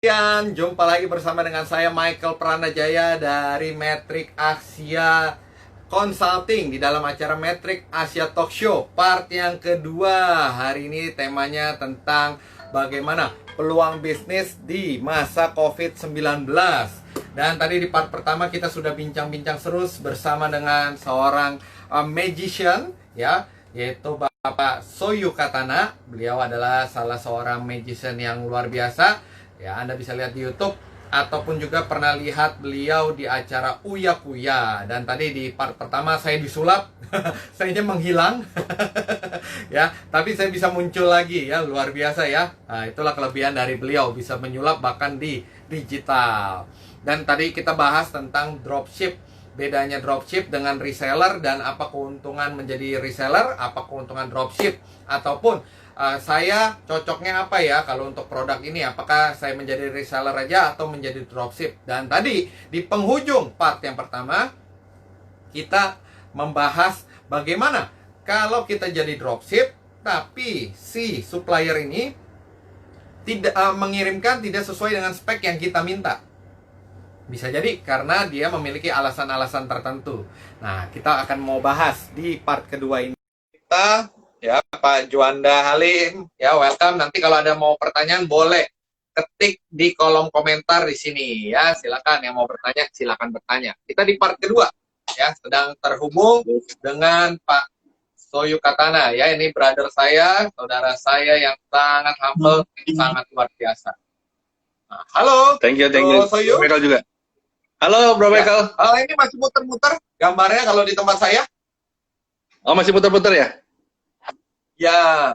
Jumpa lagi bersama dengan saya Michael Pranajaya dari Metric Asia Consulting di dalam acara Metric Asia Talk Show part yang kedua. Hari ini temanya tentang bagaimana peluang bisnis di masa COVID-19. Dan tadi di part pertama kita sudah bincang-bincang seru bersama dengan seorang magician ya, yaitu Bapak Soyu Katana. Beliau adalah salah seorang magician yang luar biasa. Ya, Anda bisa lihat di YouTube ataupun juga pernah lihat beliau di acara Uya Kuya. Dan tadi di part pertama saya disulap, sayanya menghilang. Ya, tapi saya bisa muncul lagi ya, luar biasa ya. Nah, itulah kelebihan dari beliau, bisa menyulap bahkan di digital. Dan tadi kita bahas tentang dropship. Bedanya dropship dengan reseller dan apa keuntungan menjadi reseller, apa keuntungan dropship, ataupun saya cocoknya apa ya kalau untuk produk ini, apakah saya menjadi reseller aja atau menjadi dropship. Dan tadi di penghujung part yang pertama kita membahas bagaimana kalau kita jadi dropship tapi si supplier ini tidak mengirimkan tidak sesuai dengan spek yang kita minta. Bisa jadi karena dia memiliki alasan-alasan tertentu. Nah, kita akan mau bahas di part kedua ini. Kita ya, Pak Juanda Halim, ya welcome. Nanti kalau ada mau pertanyaan boleh ketik di kolom komentar di sini ya. Silakan yang mau bertanya, silakan bertanya. Kita di part kedua ya, sedang terhubung dengan Pak Soyu Katana ya. Ini brother saya, saudara saya yang sangat humble, sangat luar biasa. Nah, halo. Thank you, Bro Soyu. Michael juga. Halo, Bro Ya. Michael. Ini masih muter-muter gambarnya kalau di tempat saya. Oh, masih putar-putar ya? Ya,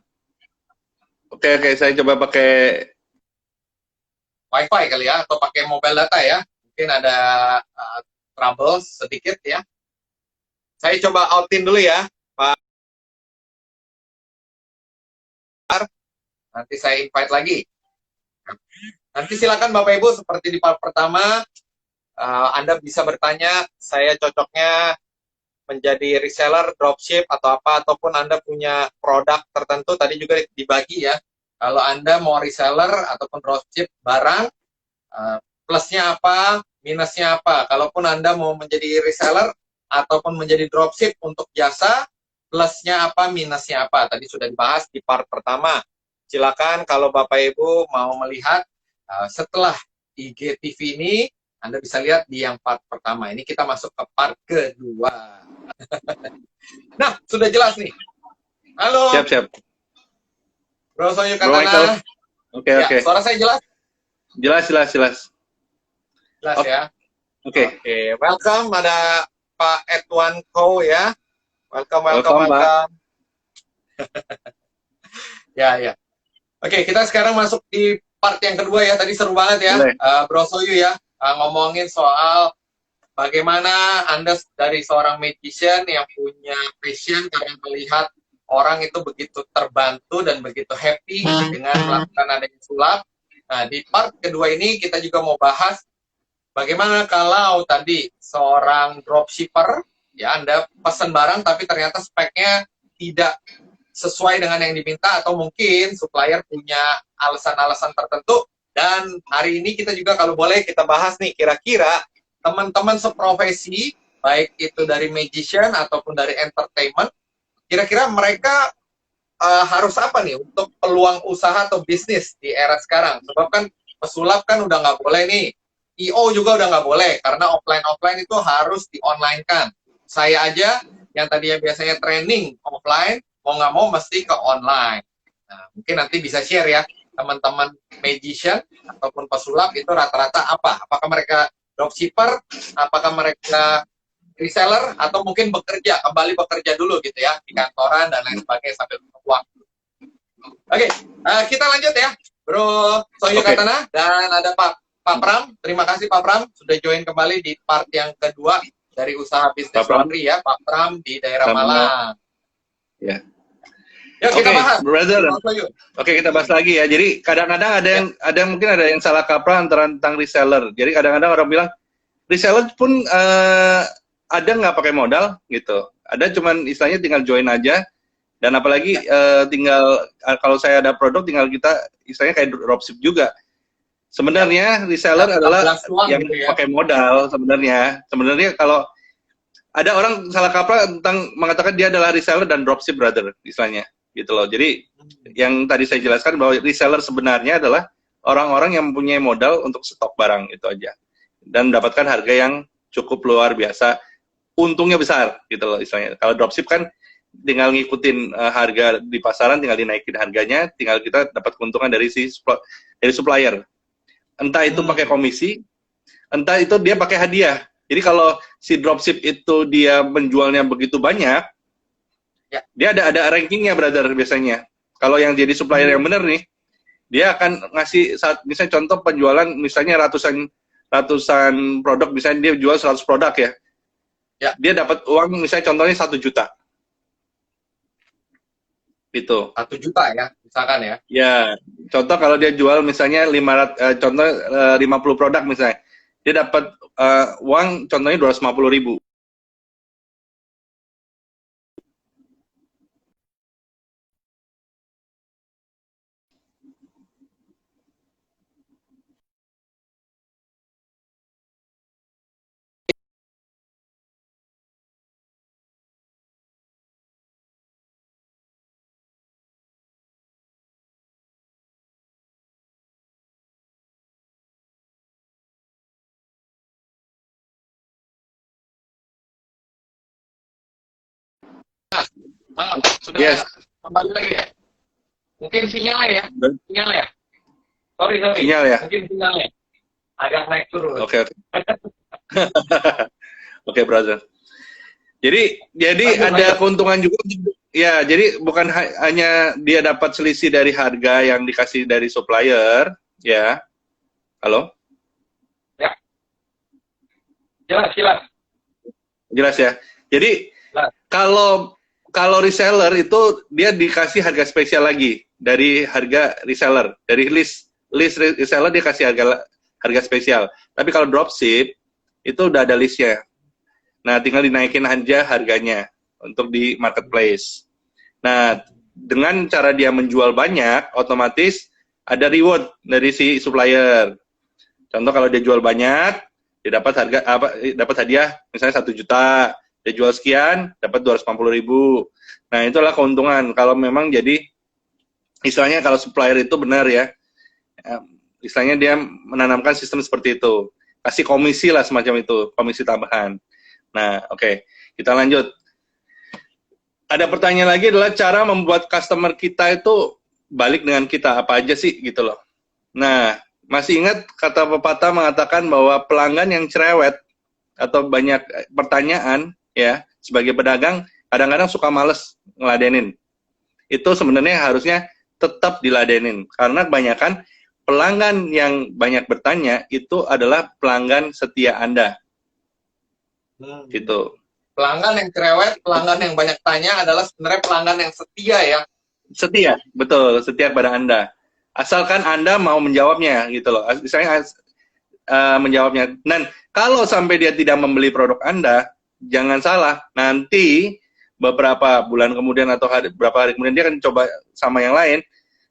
Oke, saya coba pakai. WiFi kali ya, atau pakai mobile data ya. Mungkin ada trouble sedikit ya. Saya coba outin dulu ya, Pak. Nanti saya invite lagi. Nanti silakan Bapak Ibu, seperti di part pertama, Anda bisa bertanya, saya cocoknya menjadi reseller, dropship, atau apa, ataupun Anda punya produk tertentu, tadi juga dibagi ya. Kalau Anda mau reseller ataupun dropship barang, plusnya apa, minusnya apa. Kalaupun Anda mau menjadi reseller ataupun menjadi dropship untuk jasa, plusnya apa, minusnya apa. Tadi sudah dibahas di part pertama. Silakan kalau Bapak Ibu mau melihat setelah IGTV ini, Anda bisa lihat di yang part pertama. Ini kita masuk ke part kedua. Nah, sudah jelas nih. Halo. Siap. Bro Soyu Bro Michael. Katana. Oke. Suara saya jelas? Jelas. Jelas Okay. ya. Oke. Welcome, ada Pak Edwan Kow ya. Welcome. Pak. Ya. Oke, kita sekarang masuk di part yang kedua ya. Tadi seru banget ya, Bro Soyu ya, ngomongin soal bagaimana Anda dari seorang magician yang punya passion karena melihat orang itu begitu terbantu dan begitu happy dengan melakukan adanya sulap. Nah, di part kedua ini kita juga mau bahas bagaimana kalau tadi seorang dropshipper, ya Anda pesan barang tapi ternyata speknya tidak sesuai dengan yang diminta, atau mungkin supplier punya alasan-alasan tertentu. Dan hari ini kita juga kalau boleh kita bahas nih, kira-kira teman-teman seprofesi, baik itu dari magician ataupun dari entertainment, kira-kira mereka harus apa nih untuk peluang usaha atau bisnis di era sekarang. Sebab kan pesulap kan udah nggak boleh nih, IO juga udah nggak boleh, karena offline itu harus di-online-kan. Saya aja yang tadinya biasanya training offline, mau nggak mau mesti ke online. Nah, mungkin nanti bisa share ya, teman-teman magician ataupun pesulap itu rata-rata apa? Apakah mereka dropshipper, apakah mereka reseller, atau mungkin kembali bekerja dulu gitu ya, di kantoran dan lain sebagainya sambil menunggu waktu. Oke, kita lanjut ya, Bro Soyu Katana, dan ada Pak Pram. Terima kasih Pak Pram sudah join kembali di part yang kedua dari usaha bisnis laundry ya, Pak Pram di daerah Malang. Ya. Yuk kita bahas. Brother. Oke, kita bahas lagi ya. Jadi kadang-kadang ada mungkin ada yang salah kaprah antara tentang reseller. Jadi kadang-kadang orang bilang reseller pun ada nggak pakai modal gitu. Ada cuman istilahnya tinggal join aja. Dan apalagi tinggal kalau saya ada produk tinggal kita istilahnya kayak dropship juga. Sebenarnya reseller adalah 14 doang yang gitu ya. pakai modal sebenarnya. Sebenarnya kalau ada orang salah kaprah tentang mengatakan dia adalah reseller dan dropship brother istilahnya gitu loh. Jadi yang tadi saya jelaskan bahwa reseller sebenarnya adalah orang-orang yang mempunyai modal untuk stok barang itu aja dan mendapatkan harga yang cukup luar biasa, untungnya besar gitu loh istilahnya. Kalau dropship kan tinggal ngikutin harga di pasaran, tinggal dinaikin harganya, tinggal kita dapat keuntungan dari dari supplier. Entah itu pakai komisi, entah itu dia pakai hadiah. Jadi kalau si dropship itu dia menjualnya begitu banyak, Ya. dia ada rankingnya brother biasanya. Kalau yang jadi supplier yang benar nih, dia akan ngasih saat misalnya contoh penjualan misalnya ratusan produk, misalnya dia jual 100 produk ya. Ya. Dia dapat uang misalnya contohnya 1 juta. Gitu. 1 juta ya, misalkan ya. Ya, contoh kalau dia jual misalnya 50 produk misalnya, dia dapat uang contohnya 250.000. Sudah Yes. kembali lagi ya. Mungkin sinyalnya ya. Sinyalnya. Sorry. Sinyal ya. Mungkin sinyalnya agak naik turun. Oke. Oke, brother. Jadi ada keuntungan juga. Ya, jadi bukan hanya dia dapat selisih dari harga yang dikasih dari supplier, ya. Halo? Ya. Jelas. Jelas ya. Jadi Jelas. kalau reseller itu dia dikasih harga spesial lagi dari harga reseller, dari list reseller dia kasih harga spesial. Tapi kalau dropship itu udah ada listnya. Nah, tinggal dinaikin aja harganya untuk di marketplace. Nah, dengan cara dia menjual banyak, otomatis ada reward dari si supplier. Contoh kalau dia jual banyak, dia dapat hadiah misalnya 1 juta, dia jual sekian, dapat 250.000. Nah, itulah keuntungan kalau memang jadi istilahnya kalau supplier itu benar ya. Istilahnya dia menanamkan sistem seperti itu. Kasih komisi lah semacam itu, komisi tambahan. Nah, oke. Kita lanjut. Ada pertanyaan lagi adalah cara membuat customer kita itu balik dengan kita apa aja sih gitu loh. Nah, masih ingat kata pepatah mengatakan bahwa pelanggan yang cerewet atau banyak pertanyaan ya sebagai pedagang kadang-kadang suka males ngeladenin. Itu sebenarnya harusnya tetap diladenin karena kebanyakan pelanggan yang banyak bertanya itu adalah pelanggan setia Anda. Gitu. Pelanggan yang cerewet, pelanggan yang banyak tanya adalah sebenarnya pelanggan yang setia ya. Setia, betul, setia pada Anda. Asalkan Anda mau menjawabnya gitu loh. Misalnya menjawabnya. Dan kalau sampai dia tidak membeli produk Anda, jangan salah, nanti beberapa bulan kemudian atau beberapa hari kemudian dia akan coba sama yang lain,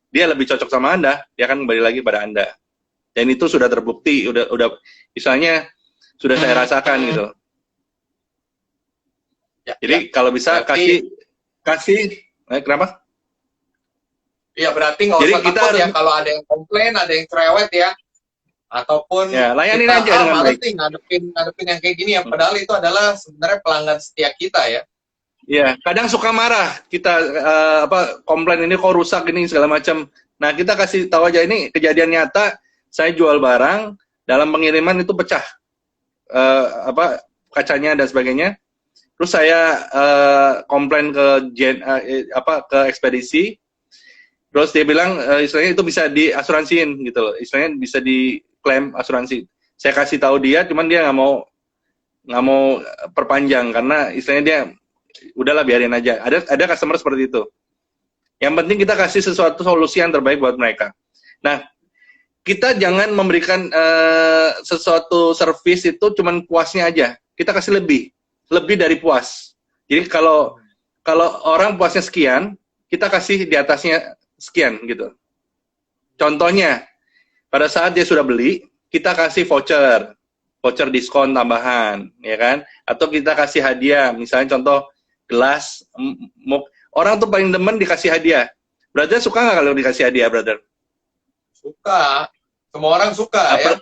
dia lebih cocok sama Anda, dia akan kembali lagi pada Anda. Dan itu sudah terbukti, udah misalnya sudah saya rasakan gitu. Ya, jadi kalau bisa kasih kenapa? Iya, berarti nggak usah takut ya kalau ada yang komplain, ada yang cerewet ya. Ataupun ya, layanin aja dengan baik. ngadepin yang kayak gini ya, padahal itu adalah sebenarnya pelanggan setia kita ya. Iya, kadang suka marah kita komplain ini kok rusak ini segala macam. Nah, kita kasih tahu aja ini kejadian nyata, saya jual barang, dalam pengiriman itu pecah kacanya dan sebagainya. Terus saya komplain ke ekspedisi. Terus dia bilang istilahnya itu bisa diasuransiin gitu loh. Istilahnya bisa diklaim asuransi. Saya kasih tahu dia, cuman dia nggak mau perpanjang karena istilahnya dia udahlah biarin aja. Ada customer seperti itu. Yang penting kita kasih sesuatu solusi yang terbaik buat mereka. Nah, kita jangan memberikan sesuatu service itu cuman puasnya aja. Kita kasih lebih dari puas. Jadi kalau orang puasnya sekian, kita kasih di atasnya sekian gitu. Contohnya, pada saat dia sudah beli, kita kasih voucher diskon tambahan, ya kan? Atau kita kasih hadiah, misalnya contoh gelas, orang tuh paling demen dikasih hadiah. Brother suka nggak kalau dikasih hadiah, brother? Suka. Semua orang suka ya.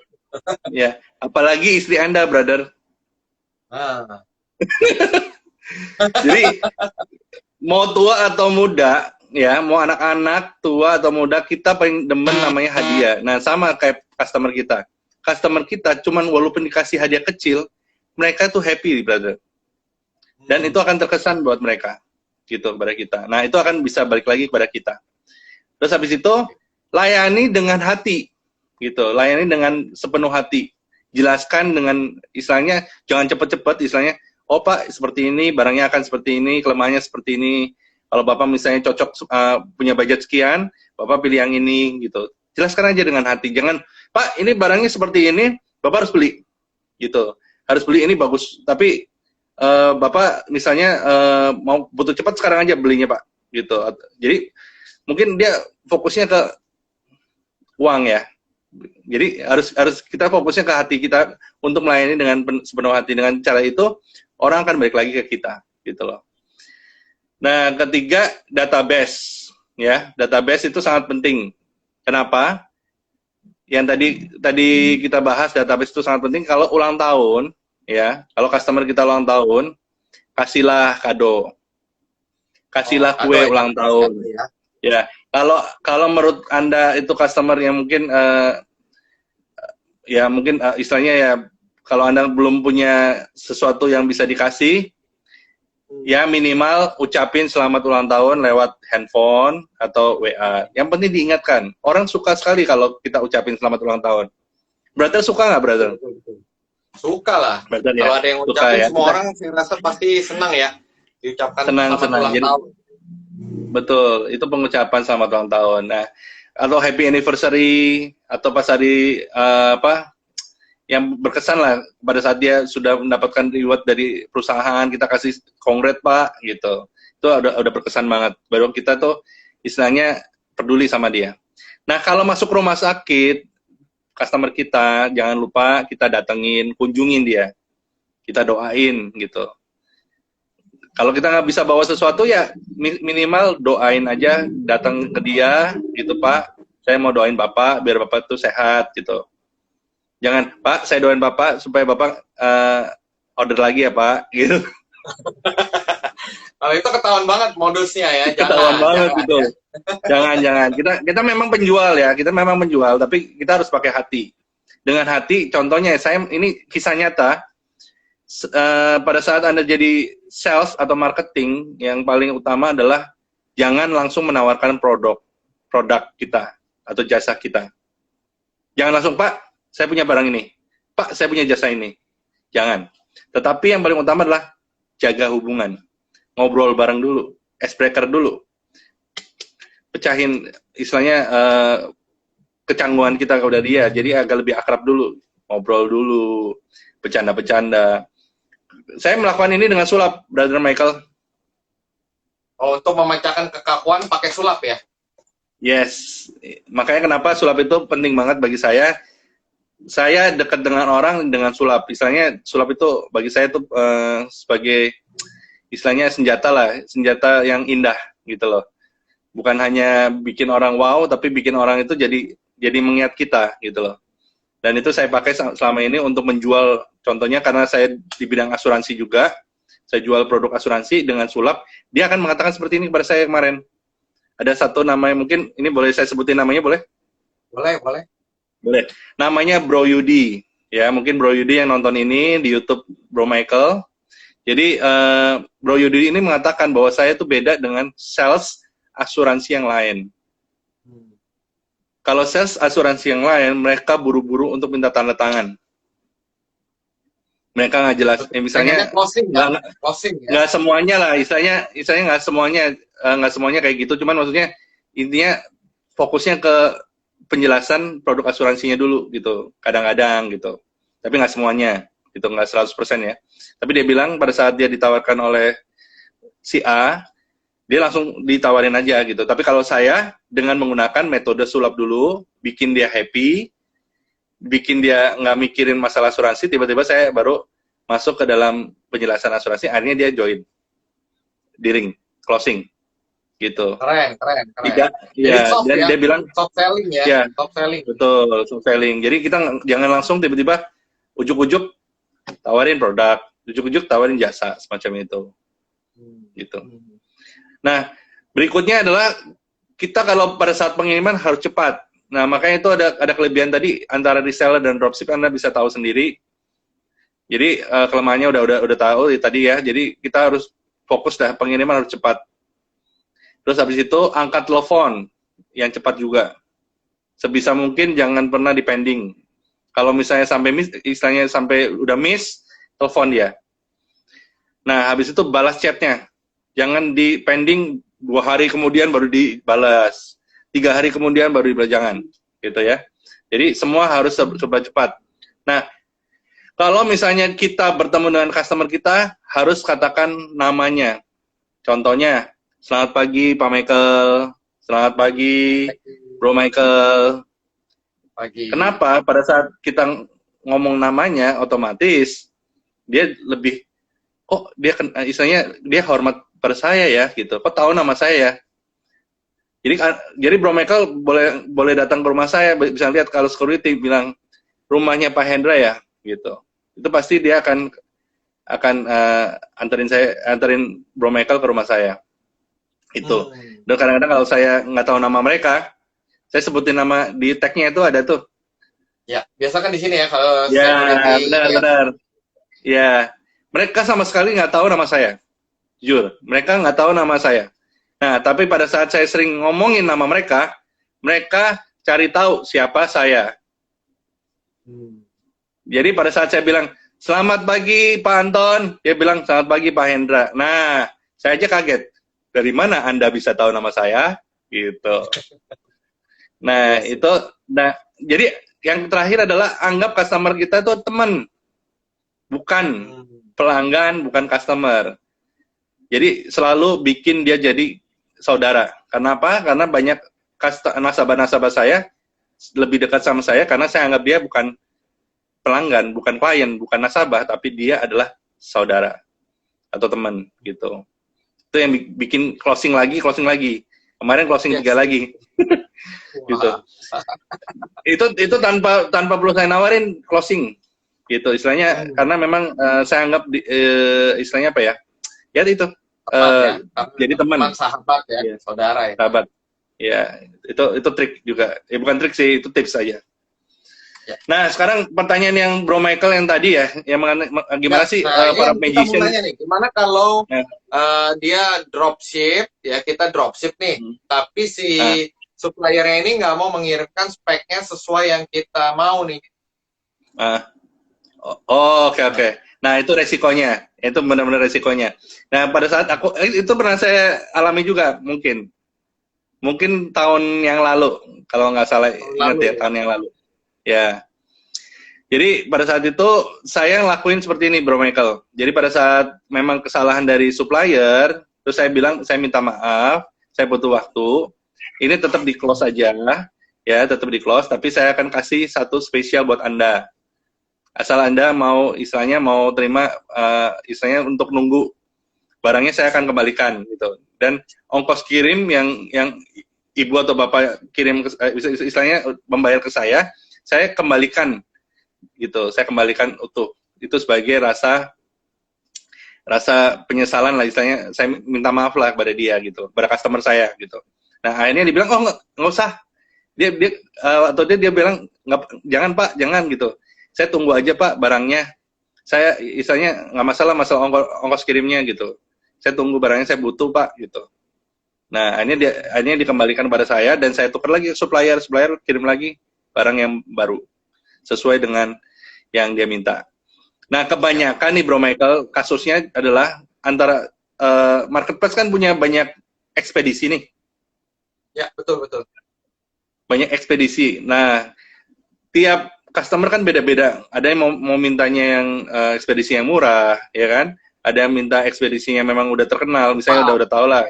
Ya, apalagi istri Anda, brother. Nah. Jadi mau tua atau muda, ya, mau anak-anak, tua atau muda, kita paling demen namanya hadiah. Nah, sama kayak customer kita. Customer kita cuman walaupun dikasih hadiah kecil, mereka tuh happy, brother. Dan itu akan terkesan buat mereka, gitu, kepada kita. Nah, itu akan bisa balik lagi kepada kita. Terus habis itu, layani dengan hati, gitu. Layani dengan sepenuh hati. Jelaskan dengan, istilahnya, jangan cepet-cepet, istilahnya, oh Pak, seperti ini, barangnya akan seperti ini, kelemahannya seperti ini. Kalau Bapak misalnya cocok punya budget sekian, Bapak pilih yang ini, gitu. Jelaskan aja dengan hati. Jangan, Pak, ini barangnya seperti ini, Bapak harus beli, gitu. Harus beli ini bagus. Tapi Bapak misalnya mau butuh cepat sekarang aja belinya Pak, gitu. Jadi mungkin dia fokusnya ke uang ya. Jadi harus kita fokusnya ke hati kita untuk melayani dengan sepenuh hati. Dengan cara itu orang akan balik lagi ke kita, gitu loh. Nah, ketiga, database, ya. Database itu sangat penting. Kenapa? Yang tadi kita bahas, database itu sangat penting. Kalau ulang tahun, ya, kalau customer kita ulang tahun, kasihlah kado, kasihlah kue ulang tahun. Ya, kalau menurut Anda itu customer yang mungkin istilahnya ya, kalau Anda belum punya sesuatu yang bisa dikasih, ya minimal ucapin selamat ulang tahun lewat handphone atau WA. Yang penting diingatkan, orang suka sekali kalau kita ucapin selamat ulang tahun. Brother suka nggak, brother? Suka lah. Brother, kalau ya? ada yang Suka, ucapin, ya? semua orang saya rasa pasti senang ya. Diucapkan senang. ulang Jadi, tahun. Betul, itu pengucapan selamat ulang tahun. Nah, atau happy anniversary, atau pas hari yang berkesan lah pada saat dia sudah mendapatkan reward dari perusahaan, kita kasih congrats Pak, gitu. Itu udah berkesan banget. Baru kita tuh istilahnya peduli sama dia. Nah, kalau masuk rumah sakit, customer kita jangan lupa kita datengin, kunjungin dia, kita doain, gitu. Kalau kita nggak bisa bawa sesuatu ya minimal doain aja, datang ke dia, gitu Pak. Saya mau doain Bapak biar Bapak tuh sehat, gitu. Jangan Pak, saya doain Bapak supaya Bapak order lagi ya Pak, gitu. Kalau itu ketahuan banget modusnya ya. Ketahuan banget gitu. Jangan. Kita memang penjual ya, kita memang penjual, tapi kita harus pakai hati. Dengan hati, contohnya ini kisah nyata. Pada saat Anda jadi sales atau marketing, yang paling utama adalah jangan langsung menawarkan produk kita atau jasa kita. Jangan langsung, Pak, saya punya barang ini. Pak, saya punya jasa ini. Jangan. Tetapi yang paling utama adalah jaga hubungan. Ngobrol bareng dulu, icebreaker dulu. Pecahin istilahnya kecanggungan kita kepada dia, jadi agak lebih akrab dulu. Ngobrol dulu, bercanda-bercanda. Saya melakukan ini dengan sulap, Brother Michael. Oh, untuk memecahkan kekakuan pakai sulap ya? Yes. Makanya kenapa sulap itu penting banget bagi saya. Saya dekat dengan orang dengan sulap. Istilahnya sulap itu bagi saya itu sebagai istilahnya senjata lah, senjata yang indah gitu loh. Bukan hanya bikin orang wow, tapi bikin orang itu jadi mengingat kita gitu loh. Dan itu saya pakai selama ini untuk menjual, contohnya karena saya di bidang asuransi juga, saya jual produk asuransi dengan sulap, dia akan mengatakan seperti ini kepada saya kemarin. Ada satu namanya, mungkin ini boleh saya sebutin namanya, boleh? Boleh. Boleh. Namanya Bro Yudi. Ya, mungkin Bro Yudi yang nonton ini di YouTube Bro Michael. Jadi, Bro Yudi ini mengatakan bahwa saya itu beda dengan sales asuransi yang lain. Kalau sales asuransi yang lain, mereka buru-buru untuk minta tanda tangan. Mereka nggak jelas, misalnya nggak semuanya lah, istilahnya nggak semuanya kayak gitu. Cuman maksudnya intinya fokusnya ke penjelasan produk asuransinya dulu gitu, kadang-kadang gitu. Tapi nggak semuanya, gitu, nggak 100% ya. Tapi dia bilang pada saat dia ditawarkan oleh si A, dia langsung ditawarin aja gitu. Tapi kalau saya dengan menggunakan metode sulap dulu, bikin dia happy, bikin dia nggak mikirin masalah asuransi, tiba-tiba saya baru masuk ke dalam penjelasan asuransi, akhirnya dia join di ring closing gitu. Keren, keren, keren. Tidak, Jadi ya, soft dan ya, dia bilang, soft selling ya, ya, soft selling. betul, soft selling. Jadi kita jangan langsung tiba-tiba ujuk-ujuk tawarin produk, ujuk-ujuk tawarin jasa, semacam itu. Gitu. Nah, berikutnya adalah kita kalau pada saat pengiriman harus cepat. Nah, makanya itu ada kelebihan tadi antara reseller dan dropship, Anda bisa tahu sendiri. Jadi kelemahannya udah tahu tadi ya. Jadi kita harus fokus dah, pengiriman harus cepat. Terus habis itu angkat telepon yang cepat juga. Sebisa mungkin jangan pernah dipending. Kalau misalnya sampai miss, istilahnya sampai udah miss, telepon dia. Nah, habis itu balas chatnya. Jangan dipending 2 hari kemudian baru dibalas. 3 hari kemudian baru dibalas, jangan. Gitu ya. Jadi semua harus serba cepat. Nah, kalau misalnya kita bertemu dengan customer kita, harus katakan namanya. Contohnya, selamat pagi Pak Michael, selamat pagi Bro Michael. Pagi. Kenapa? Pada saat kita ngomong namanya, otomatis dia lebih, kok dia istilahnya dia hormat pada saya ya, gitu. Kok tahu nama saya ya? Jadi Bro Michael boleh datang ke rumah saya, bisa lihat kalau security bilang rumahnya Pak Hendra ya, gitu. Itu pasti dia akan anterin Bro Michael ke rumah saya. Itu. Dan kadang-kadang kalau saya nggak tahu nama mereka, saya sebutin nama di tag-nya itu ada tuh. Ya, biasa kan di sini ya kalau Ya, security. benar. Ya, mereka sama sekali nggak tahu nama saya. Jujur, mereka nggak tahu nama saya. Nah, tapi pada saat saya sering ngomongin nama mereka, mereka cari tahu siapa saya. Jadi pada saat saya bilang, selamat pagi Pak Anton, dia bilang, selamat pagi Pak Hendra. Nah, saya aja kaget. Dari mana Anda bisa tahu nama saya? Gitu. Nah, jadi yang terakhir adalah anggap customer kita itu teman. Bukan pelanggan, bukan customer. Jadi selalu bikin dia jadi saudara. Kenapa? Karena banyak nasabah-nasabah saya lebih dekat sama saya karena saya anggap dia bukan pelanggan, bukan klien, bukan nasabah, tapi dia adalah saudara atau teman gitu. Itu yang bikin closing lagi. Kemarin closing 3 lagi. Gitu. Itu tanpa perlu saya nawarin closing. Gitu istilahnya karena memang saya anggap istilahnya apa ya? Ya itu jadi teman, sahabat ya, saudara ya. Sahabat. Ya, itu trik juga. Ya bukan trik sih, itu tips saja. Ya. Nah, sekarang pertanyaan yang Bro Michael yang tadi ya, yang gimana sih para magician? Kita nih, gimana kalau dia dropship, ya kita dropship nih, tapi si supplier ini nggak mau mengirimkan speknya sesuai yang kita mau nih. Oke. Nah, itu resikonya. Itu benar-benar resikonya. Nah, pada saat itu pernah saya alami juga mungkin tahun yang lalu, kalau nggak salah ingat ya, tahun yang lalu. Ya. Jadi pada saat itu saya ngelakuin seperti ini, Bro Michael. Jadi pada saat memang kesalahan dari supplier, terus saya bilang saya minta maaf, saya butuh waktu. Ini tetap di close aja, ya, tetap di close. Tapi saya akan kasih satu spesial buat Anda. Asal Anda mau terima istilahnya untuk nunggu barangnya saya akan kembalikan gitu. Dan ongkos kirim yang ibu atau bapak kirim istilahnya membayar ke saya kembalikan gitu. Saya kembalikan utuh. Itu sebagai rasa penyesalan lah istilahnya, saya minta maaf lah kepada dia gitu, kepada customer saya gitu. Nah, akhirnya dibilang nggak usah. Dia bilang jangan Pak, jangan gitu. Saya tunggu aja Pak barangnya. Saya istilahnya nggak masalah ongkos kirimnya gitu. Saya tunggu barangnya, saya butuh Pak gitu. Nah, akhirnya dikembalikan kepada saya dan saya tukar lagi supplier kirim lagi barang yang baru sesuai dengan yang dia minta. Nah, kebanyakan nih Bro Michael kasusnya adalah antara marketplace kan punya banyak ekspedisi nih. Ya, betul. Banyak ekspedisi. Nah, tiap customer kan beda-beda. Ada yang mau mintanya yang ekspedisi yang murah, ya kan? Ada yang minta ekspedisi yang memang udah terkenal, misalnya udah tau lah.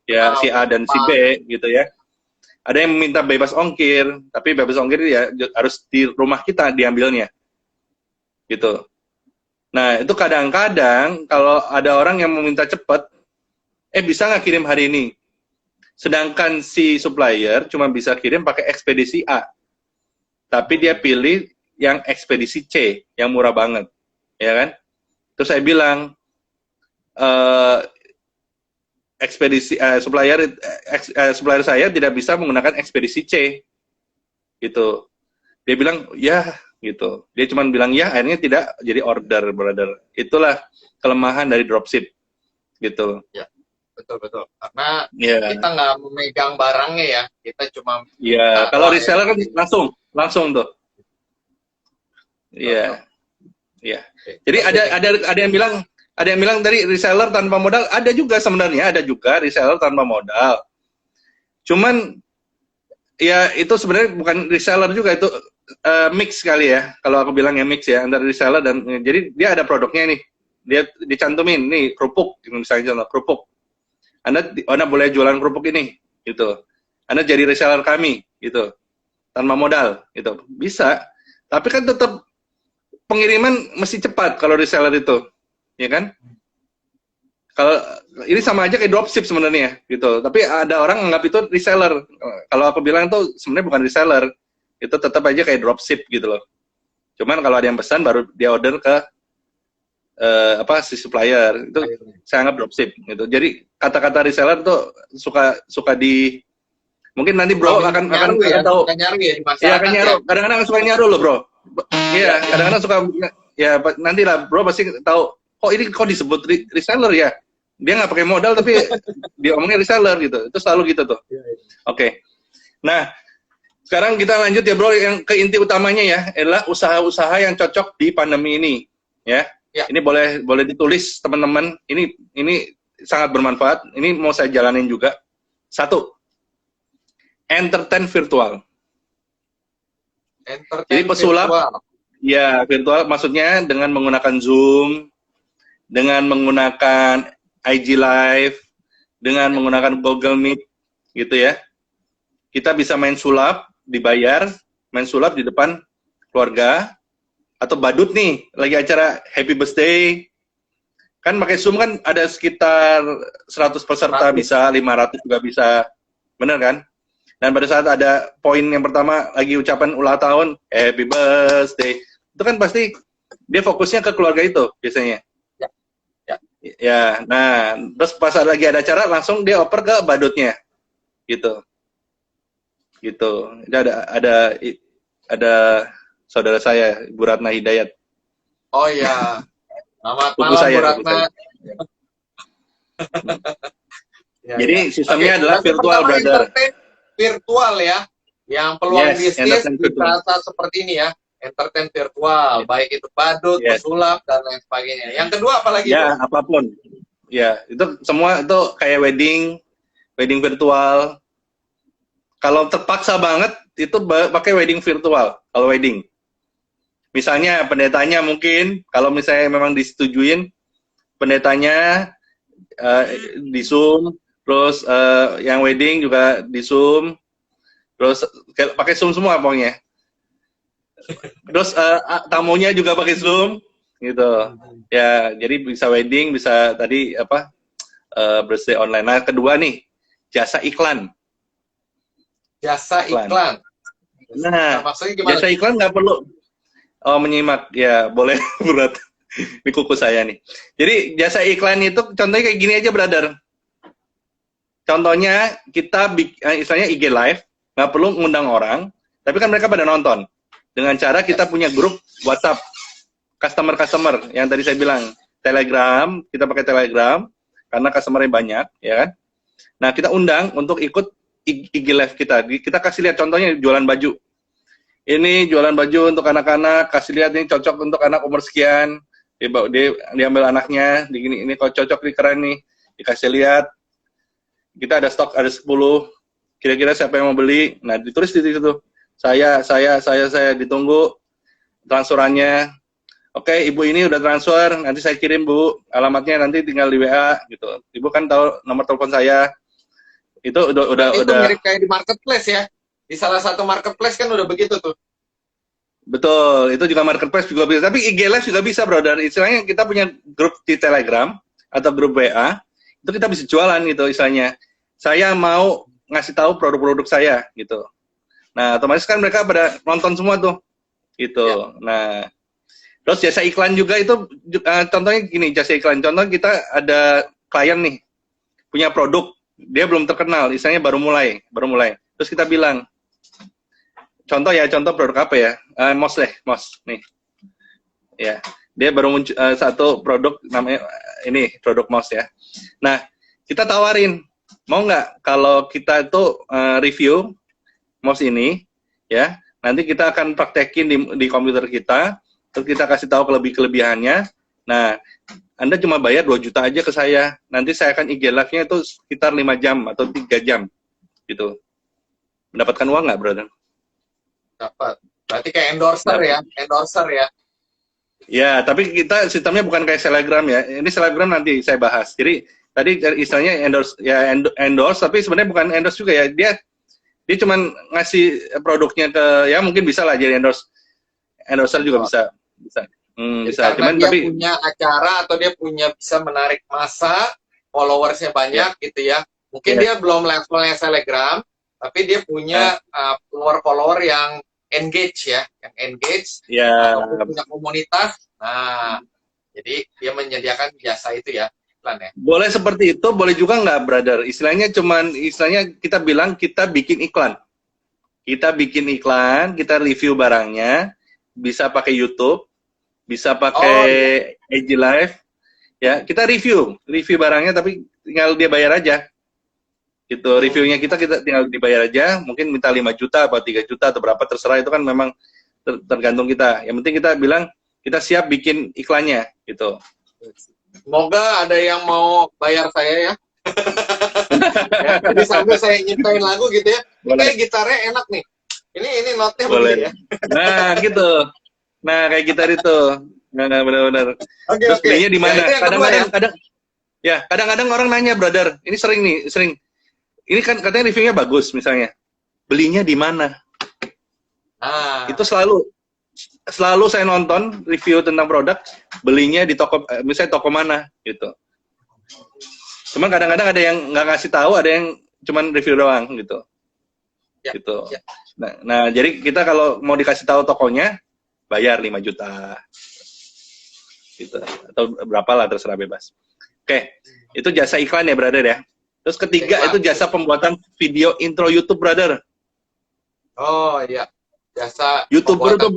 Ya, si A dan si B gitu ya. Ada yang minta bebas ongkir, tapi bebas ongkir ya harus di rumah kita diambilnya, gitu. Nah, itu kadang-kadang kalau ada orang yang meminta cepat, bisa nggak kirim hari ini? Sedangkan si supplier cuma bisa kirim pakai ekspedisi A, tapi dia pilih yang ekspedisi C, yang murah banget, ya kan? Terus saya bilang, supplier saya tidak bisa menggunakan ekspedisi C, gitu. Dia bilang ya, gitu. Dia cuma bilang ya, akhirnya tidak jadi order, brother. Itulah kelemahan dari dropship, gitu. Ya, betul. Karena Ya, kita nggak memegang barangnya ya, kita cuma ya. Kalau taruh reseller kan ya. langsung tuh. Iya, iya. Oke. Jadi ada yang bilang dari reseller tanpa modal, ada juga sebenarnya, ada juga reseller tanpa modal. Cuman ya itu sebenarnya bukan reseller juga, itu mix kali ya. Kalau aku bilang ya mix ya antara reseller dan jadi dia ada produknya nih. Dia dicantumin nih kerupuk, misalnya contoh kerupuk. Anda boleh jualan kerupuk ini gitu. Anda jadi reseller kami gitu. Tanpa modal gitu. Bisa. Tapi kan tetap pengiriman mesti cepat kalau reseller itu, ya kan? Kalau ini sama aja kayak dropship sebenarnya, gitu. Tapi ada orang anggap itu reseller. Kalau aku bilang itu sebenarnya bukan reseller, itu tetap aja kayak dropship gitu loh. Cuman kalau ada yang pesan baru dia order ke si supplier, itu saya anggap dropship gitu. Jadi kata-kata reseller tuh suka di mungkin nanti bro akan tahu. Iya, akan nyaru. Kadang-kadang suka nyaru loh bro. Iya, kadang-kadang suka ya nanti lah bro pasti tahu kok disebut reseller ya. Dia nggak pakai modal tapi dia omongnya reseller gitu. Itu selalu gitu tuh. Oke. Nah, sekarang kita lanjut ya bro, yang ke inti utamanya ya adalah usaha-usaha yang cocok di pandemi ini ya. Ini boleh ditulis teman-teman. Ini sangat bermanfaat. Ini mau saya jalanin juga. 1. Entertain virtual. Jadi pesulap, ya virtual maksudnya dengan menggunakan Zoom, dengan menggunakan IG Live, dengan menggunakan Google Meet, gitu ya. Kita bisa main sulap, dibayar, main sulap di depan keluarga, atau badut nih, lagi acara Happy Birthday, kan pakai Zoom kan ada sekitar 100 peserta bisa, 500 juga bisa, bener kan? Dan pada saat ada poin yang pertama lagi ucapan ulang tahun, Happy Birthday, itu kan pasti dia fokusnya ke keluarga itu biasanya. Ya, nah terus pas lagi ada acara langsung dia oper ke badutnya, gitu. Jadi ada saudara saya, Bu Ratna Hidayat. Oh iya, selamat malam Bu Ratna. Jadi sistemnya adalah virtual, brother. Virtual ya, yang peluang bisnis bisa seperti ini ya, entertain virtual, baik itu badut, pesulap dan lain sebagainya. Yang kedua apa lagi? Ya, apapun. Ya, itu semua itu kayak wedding virtual. Kalau terpaksa banget itu pakai wedding virtual. Kalau wedding, misalnya pendetanya mungkin, kalau misalnya memang disetujuin pendetanya di Zoom. Terus yang wedding juga di Zoom, terus pakai Zoom semua pokoknya. Terus tamunya juga pakai Zoom, gitu. Ya, jadi bisa wedding, bisa tadi birthday online. Nah, kedua nih, jasa iklan. Jasa iklan. Nah, jasa iklan nggak perlu. Oh, menyimak, ya boleh berat. Di kuku saya nih. Jadi jasa iklan itu contohnya kayak gini aja, brother. Contohnya kita istilahnya IG Live, nggak perlu ngundang orang, tapi kan mereka pada nonton. Dengan cara kita punya grup WhatsApp customer yang tadi saya bilang, Telegram, kita pakai Telegram karena customer-nya banyak, ya kan? Nah, kita undang untuk ikut IG Live kita. Kita kasih lihat contohnya jualan baju. Ini jualan baju untuk anak-anak, kasih lihat ini cocok untuk anak umur sekian. Dia ambil anaknya, ini kok cocok nih, keren nih. Dikasih lihat. Kita ada stok, ada 10, kira-kira siapa yang mau beli, nah ditulis di situ, saya, ditunggu transferannya, oke, ibu ini udah transfer, nanti saya kirim bu, alamatnya nanti tinggal di WA, gitu, ibu kan tahu nomor telepon saya, Itu Itu mirip kayak di marketplace ya. Di salah satu marketplace kan udah begitu tuh. betul. Itu juga marketplace juga bisa. Tapi IG Live juga bisa, brother. Istilahnya kita punya grup di Telegram atau grup WA, itu kita bisa jualan gitu istilahnya. Saya mau ngasih tahu produk-produk saya gitu. Nah, otomatis kan mereka pada nonton semua tuh. Gitu. Ya. Nah, terus jasa iklan juga itu contohnya gini, jasa iklan. Contoh kita ada klien nih punya produk, dia belum terkenal, istilahnya baru mulai. Terus kita bilang, contoh produk apa ya? Mouse nih. Ya, dia baru muncul satu produk namanya ini produk mouse ya. Nah, kita tawarin, mau nggak kalau kita itu review mouse ini, ya, nanti kita akan praktekin di komputer kita, terus kita kasih tahu kelebihannya. Nah, Anda cuma bayar 2 juta aja ke saya. Nanti saya akan IG live-nya itu sekitar 5 jam atau 3 jam. Gitu. Mendapatkan uang nggak, brother? Dapat. Berarti kayak endorser ya. Endorser ya. Ya, tapi kita sistemnya bukan kayak Telegram ya. Ini Telegram nanti saya bahas. Jadi, tadi istilahnya endorse, tapi sebenarnya bukan endorse juga ya. Dia cuma ngasih produknya ke, ya mungkin bisa lah jadi endorser juga bisa. Bisa. Karena Cuman dia tapi punya acara atau dia bisa menarik massa, followersnya banyak gitu ya. Mungkin dia belum levelnya Telegram, tapi dia punya follower yang engage ya, ataupun punya komunitas. Nah, jadi dia menyediakan jasa itu ya, iklan ya. boleh seperti itu, boleh juga nggak, brother? Istilahnya kita bilang kita bikin iklan. Kita bikin iklan, kita review barangnya, bisa pakai YouTube, bisa pakai IG Live, ya kita review barangnya, tapi tinggal dia bayar aja, gitu. Reviewnya kita tinggal dibayar aja, mungkin minta 5 juta atau 3 juta atau berapa terserah, itu kan memang tergantung kita. Yang penting kita bilang kita siap bikin iklannya, gitu. Semoga ada yang mau bayar saya ya. Ya, jadi sambil saya nyiptain lagu gitu ya. Kayak gitarnya enak nih. Ini notnya boleh ya. Nah, gitu. Nah, kayak gitar itu. Nah, benar-benar. Terus belinya di mana? Kadang-kadang orang nanya, brother. Ini sering. Ini kan katanya reviewnya bagus misalnya. Belinya di mana? Itu selalu saya nonton review tentang produk, belinya di toko, misalnya toko mana gitu. Cuman kadang-kadang ada yang nggak ngasih tahu, ada yang cuman review doang gitu. Gitu. Nah, jadi kita kalau mau dikasih tahu tokonya, bayar 5 juta. Gitu. Atau berapa lah, terserah bebas. Oke, itu jasa iklan ya, brother ya. Terus ketiga itu jasa pembuatan video intro YouTube, brother. Oh iya, jasa YouTuber tuh,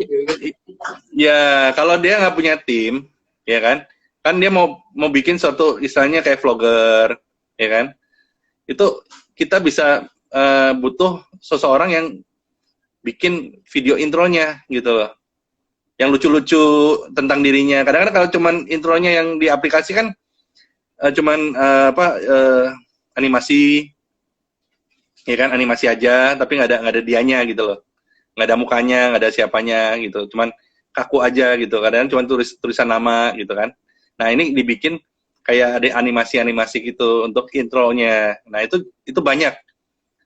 ya kalau dia nggak punya tim, ya kan dia mau bikin suatu istilahnya kayak vlogger, ya kan, itu kita bisa butuh seseorang yang bikin video intronya gitu loh, yang lucu-lucu tentang dirinya. Kadang-kadang kalau cuman intronya yang di aplikasi kan cuman animasi, ya kan, animasi aja, tapi nggak ada dianya gitu loh, nggak ada mukanya, nggak ada siapanya gitu, cuman kaku aja gitu, kadang-kadang cuman tulisan nama gitu kan. Nah, ini dibikin kayak ada animasi gitu untuk intronya. Nah, itu banyak.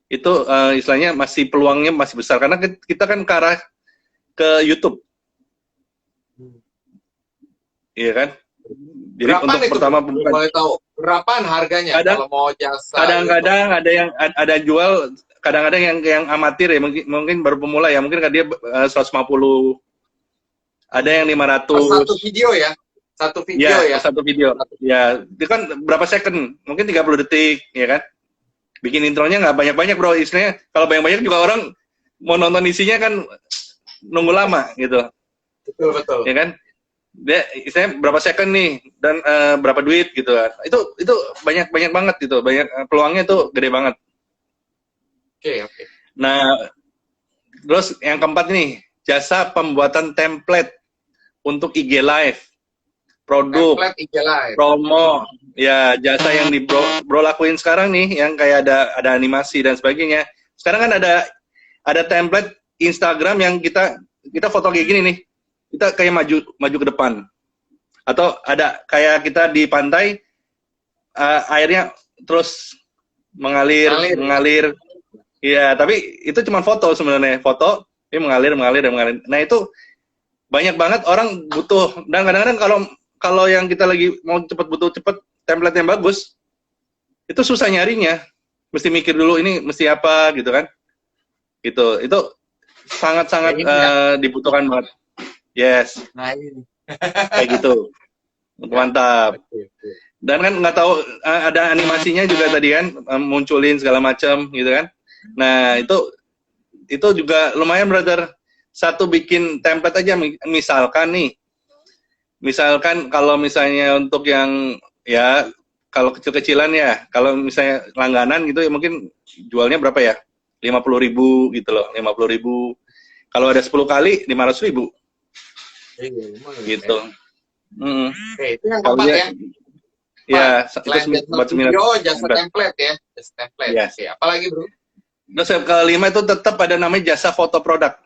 Itu istilahnya masih peluangnya masih besar karena kita kan ke arah ke YouTube. Iya kan? Jadi berapaan untuk itu, pertama boleh tahu berapaan harganya kalau mau jasa? Kadang-kadang ada jual, kadang-kadang yang amatir ya, mungkin baru pemula ya, mungkin kan dia 150. Ada yang 500. Satu video ya? Satu video ya? Satu video. Ya, itu kan berapa second? Mungkin 30 detik, ya kan? Bikin intronya nggak banyak-banyak, bro. Istilahnya, kalau banyak-banyak juga orang mau nonton isinya kan nunggu lama, gitu. Betul. Ya kan? Dia istilahnya berapa second nih, dan berapa duit, gitu kan. Itu banyak banget, gitu. Peluangnya tuh gede banget. Oke. Nah, terus yang keempat nih, jasa pembuatan template untuk IG Live, produk, promo, ya jasa yang di bro lakuin sekarang nih, yang kayak ada animasi dan sebagainya. Sekarang kan ada template Instagram yang kita foto kayak gini nih, kita kayak maju ke depan, atau ada kayak kita di pantai, airnya terus mengalir, Ngalir. mengalir. Iya, tapi itu cuma foto sebenarnya, foto, ini mengalir, mengalir, dan mengalir. Nah itu banyak banget orang butuh, dan kadang-kadang kalau yang kita lagi mau cepet butuh cepet template yang bagus, itu susah nyarinya, mesti mikir dulu ini mesti apa gitu kan, gitu. Itu sangat-sangat Kayak ini ya. dibutuhkan banget. Yes, Nah ini. kayak gitu. Mantap. Oke, oke. Dan kan nggak tahu ada animasinya juga tadi kan, munculin segala macam gitu kan. Nah itu juga lumayan brother. Satu bikin template aja, misalkan kalau misalnya untuk yang ya kalau kecil-kecilan ya, kalau misalnya langganan gitu ya mungkin jualnya berapa ya? 50.000 gitu loh, 50.000. Kalau ada 10 kali 500.000 Iya, lumayan, gitu. ya. Oke, itu yang Kalau keempat dia, ya. ya Selain itu jasa buat seminar. video, jasa template ya. Jasa template. Yes. Oke, apalagi bro? Terus yang kelima itu tetap ada namanya jasa foto produk.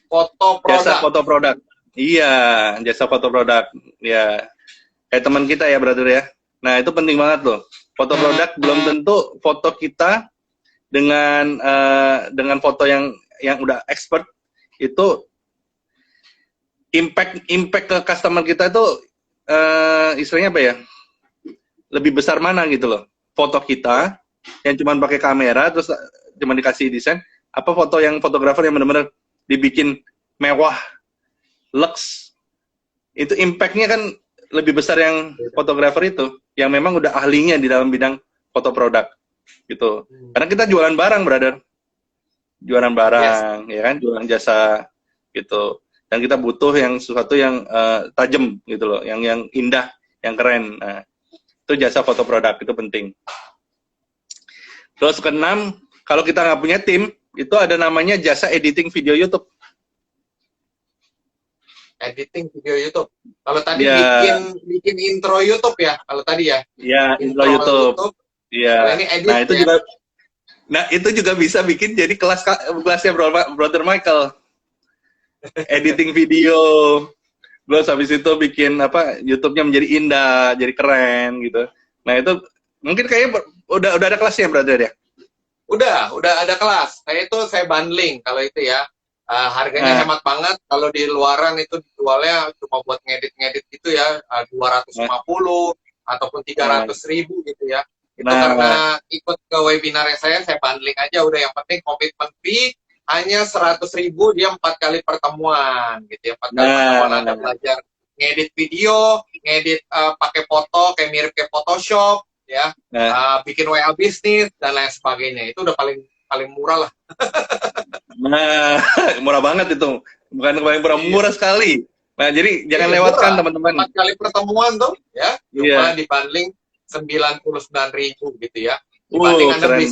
Foto Jasa produk. foto produk. Iya, jasa foto produk. Ya, kayak teman kita ya, brother ya. Nah, itu penting banget loh. Foto produk belum tentu foto kita dengan foto yang udah expert itu impact ke customer kita itu istilahnya apa ya? Lebih besar mana gitu loh. Foto kita yang cuma pakai kamera terus cuma dikasih desain, apa foto yang fotografer yang benar-benar dibikin mewah, lux, itu impact-nya kan lebih besar yang fotografer itu, yang memang udah ahlinya di dalam bidang foto produk, gitu. Karena kita jualan barang, brother. Jualan barang, ya kan? Jualan jasa, gitu. Dan kita butuh yang sesuatu yang tajam, gitu loh. Yang indah, yang keren. Nah, itu jasa foto produk, itu penting. Terus keenam, kalau kita nggak punya tim, itu ada namanya jasa editing video YouTube. Editing video YouTube. Kalau tadi Ya. bikin intro YouTube ya, kalau tadi ya. Iya, intro YouTube. Iya. Kalau ini edit Nah, itu ya. juga itu juga bisa bikin jadi kelasnya Brother Michael. Editing video. Terus habis itu bikin YouTube-nya menjadi indah, jadi keren gitu. Nah, itu mungkin kayaknya udah ada kelasnya, brother ya. Udah ada kelas. Saya bundling kalau itu ya. Harganya hemat banget. Kalau di luaran itu dijualnya cuma buat ngedit-ngedit gitu ya, 250 ataupun 300.000 gitu ya. Itu karena ikut ke webinarnya saya bundling aja udah, yang penting komitmen fee hanya 100.000, dia 4 kali pertemuan gitu ya. 4 kali pertemuan Anda belajar ngedit video, ngedit pakai foto kayak mirip kayak Photoshop ya, bikin WA bisnis dan lain sebagainya. Itu udah paling murah lah. Nah, murah banget itu. Bukan paling murah sekali. Nah, jadi jangan lewatkan teman-teman. 4 kali pertemuan tuh ya, cuma dibanding 99.000 gitu ya. Dibanding Anda beli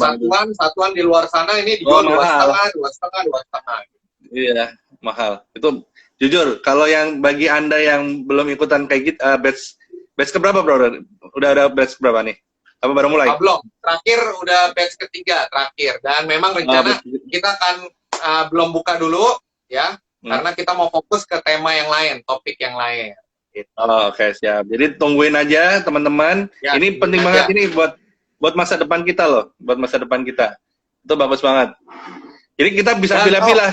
satuan di luar sana ini dijual 2,5. Iya, mahal. Itu jujur, kalau yang bagi Anda yang belum ikutan kayak gitu, batch keberapa, bro? Udah ada batch keberapa nih? Apa baru mulai? Belum. Terakhir udah batch ketiga terakhir, dan memang rencana kita akan belum buka dulu ya, karena kita mau fokus ke tema yang lain, topik yang lain. Gitu. Oke, siap. Jadi tungguin aja teman-teman. Ya, ini penting banget ini buat masa depan kita loh, buat masa depan kita. Itu bagus banget. Jadi kita bisa pilih-pilih.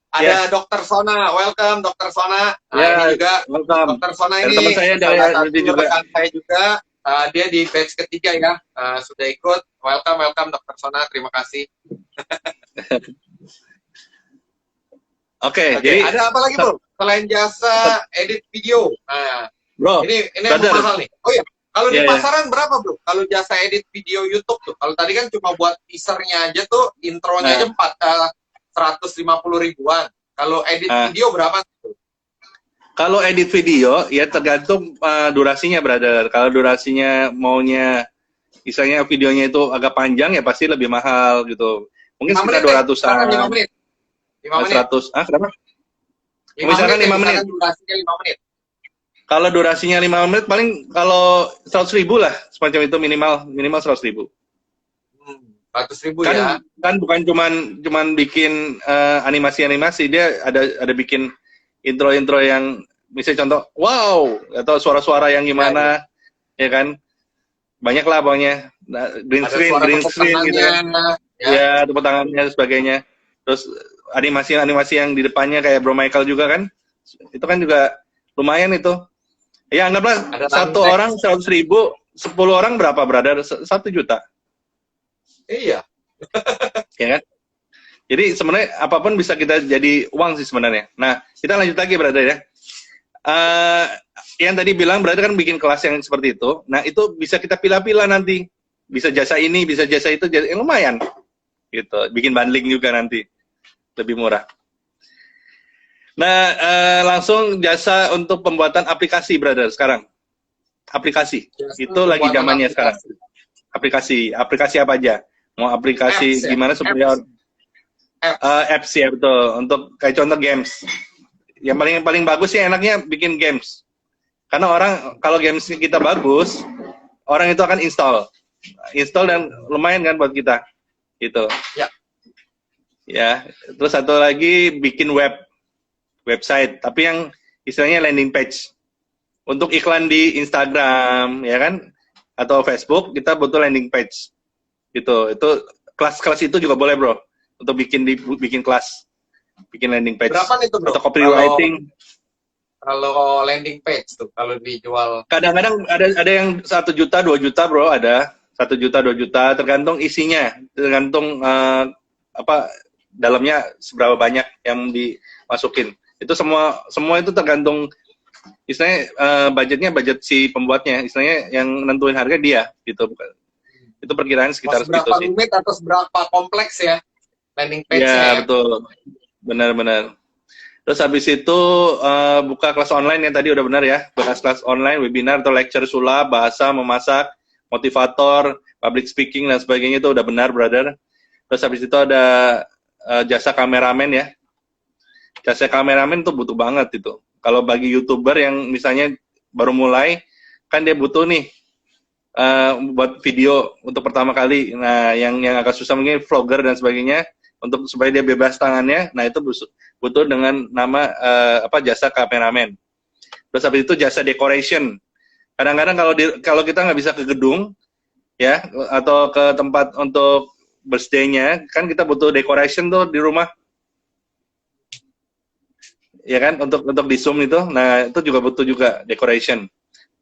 Ada Dr. Sona, welcome Dr. Sona. Ini juga welcome. Dr. Sona ini teman saya salah satu rekan saya juga. Dia di batch ketiga ya, sudah ikut. Welcome Dr. Sona, terima kasih. Oke, jadi ada apa lagi bro? Selain jasa edit video, bro, ini yang mahal nih. Oh ya, kalau di pasaran berapa bro? Kalau jasa edit video YouTube tuh, kalau tadi kan cuma buat teasernya aja tuh, intronya aja 150.000-an. Kalau edit video berapa tuh? Kalau edit video ya tergantung durasinya, brother. Kalau durasinya maunya, misalnya videonya itu agak panjang ya pasti lebih mahal gitu. Mungkin sekitar 200-an. 5 menit. 5 menit. 100. Kenapa? 5 misalkan menit, 5 menit. Durasinya 5 menit. Kalau durasinya 5 menit paling kalau 100.000 lah, semacam itu minimal 100.000. 100.000 kan, ya. Kan bukan cuman bikin animasi-animasi, dia ada bikin intro-intro yang misalnya contoh wow atau suara-suara yang gimana ya kan, banyak lah pokoknya. green Ada screen, suara green tepuk screen gitu kan. tangannya, ya. Ya, tepuk tangannya dan sebagainya. Terus animasi yang di depannya kayak Bro Michael juga kan. Itu kan juga lumayan itu. Ya anggaplah Ada satu running orang 100.000, 10 orang berapa brother? 1 juta, Iya. ya kan? Jadi sebenarnya apapun bisa kita jadi uang sih sebenarnya. Nah, kita lanjut lagi brother ya. Eh, yang tadi bilang berarti kan bikin kelas yang seperti itu. Nah, itu bisa kita pilah-pilah nanti. Bisa jasa ini, bisa jasa itu, lumayan. Gitu. Bikin bundling juga nanti. Lebih murah. Nah, langsung jasa untuk pembuatan aplikasi, brother, sekarang. Aplikasi. Itu lagi Pembuatan zamannya sekarang. aplikasi. Aplikasi apa aja? Mau aplikasi Apps, ya? gimana supaya apps ya, betul. Untuk kayak contoh games. Yang paling bagus sih enaknya bikin games. Karena orang kalau games kita bagus, orang itu akan install dan lumayan kan buat kita, gitu. Ya. Ya. Terus satu lagi bikin website, tapi yang istilahnya landing page. Untuk iklan di Instagram, ya kan, atau Facebook kita butuh landing page, gitu. Itu kelas-kelas itu juga boleh bro, untuk bikin kelas, bikin landing page. Berapa nih tuh bro? Atau copywriting. Kalau landing page tuh, kalau dijual. Kadang-kadang ada yang 1 juta, 2 juta bro, ada 1 juta, 2 juta, tergantung isinya, tergantung apa dalamnya seberapa banyak yang dimasukin. Itu semua itu tergantung istilahnya budget si pembuatnya, istilahnya yang nentuin harga dia, gitu bukan. Itu perkiraan sekitar segitu Seberapa sih. rumit atau seberapa kompleks ya landing page-nya Ya, ya? betul. Benar-benar. Terus habis itu buka kelas online yang tadi udah benar ya. Buka kelas online, webinar atau lecture sulap, bahasa, memasak, motivator, public speaking dan sebagainya itu udah benar, brother. Terus habis itu ada jasa kameramen ya. Jasa kameramen tuh butuh banget itu. Kalau bagi YouTuber yang misalnya baru mulai, kan dia butuh nih buat video untuk pertama kali. Nah, yang agak susah mungkin vlogger dan sebagainya, untuk supaya dia bebas tangannya. Nah, itu butuh dengan nama jasa kameramen. Terus habis itu jasa decoration. Kadang-kadang kalau kita nggak bisa ke gedung ya, atau ke tempat untuk birthday-nya, kan kita butuh decoration tuh di rumah. Ya kan, untuk di Zoom itu. Nah, itu juga butuh juga decoration.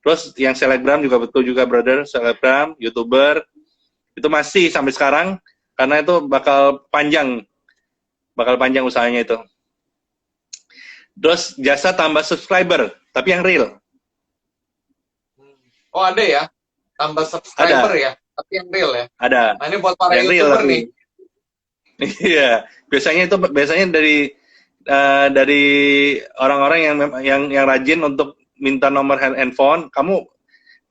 Terus yang selebgram juga betul juga, brother. Selebgram, YouTuber, itu masih sampai sekarang, karena itu bakal panjang usahanya itu. Terus jasa tambah subscriber, tapi yang real. Oh ada ya? Tambah subscriber Ada. ya? Tapi yang real ya? Ada. Nah ini buat para yang YouTuber real, nih. Iya, biasanya dari orang-orang yang rajin untuk minta nomor handphone. Kamu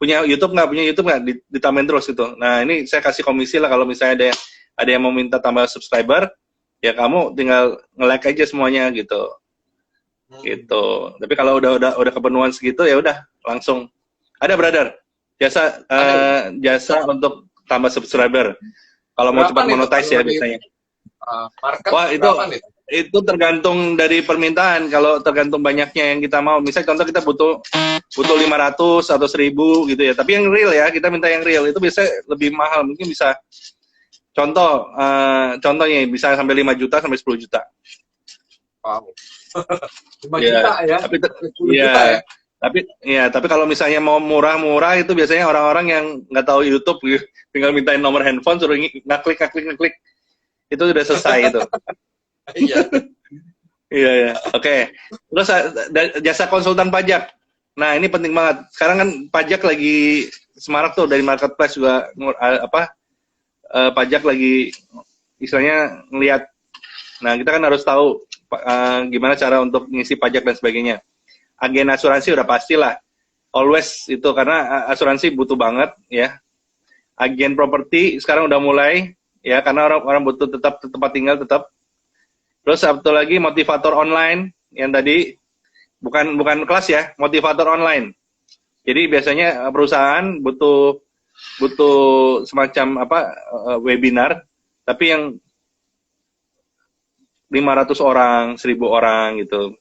punya YouTube nggak? Ditambahin terus gitu. Nah, ini saya kasih komisi lah kalau misalnya ada yang mau minta tambah subscriber, ya kamu tinggal nge-like aja semuanya gitu. Gitu. Tapi kalau udah kepenuhan segitu ya udah langsung. Ada, brother. Jasa untuk tambah subscriber. Kalau mau cepat monetize ya biasanya. Market Wah, itu tergantung dari permintaan. Kalau tergantung banyaknya yang kita mau. Misalnya contoh kita butuh 500 atau 1000 gitu ya. Tapi yang real ya, kita minta yang real. Itu biasanya lebih mahal. Mungkin bisa contohnya bisa sampai 5 juta sampai 10 juta. Wow. 5 juta ya. Tapi 10 juta ya. Tapi kalau misalnya mau murah-murah itu biasanya orang-orang yang nggak tahu YouTube tinggal mintain nomor handphone suruh ngeklik. Itu udah selesai itu. Iya. Iya. Oke. Terus jasa konsultan pajak. Nah, ini penting banget. Sekarang kan pajak lagi semarak tuh, dari marketplace juga pajak lagi istilahnya ngelihat. Nah, kita kan harus tahu gimana cara untuk ngisi pajak dan sebagainya. Agen asuransi udah pastilah. Always itu, karena asuransi butuh banget ya. Agen properti sekarang udah mulai ya, karena orang butuh tetap tempat tinggal tetap. Terus satu lagi motivator online yang tadi bukan kelas ya, motivator online. Jadi biasanya perusahaan butuh semacam webinar, tapi yang 500 orang, 1000 orang gitu.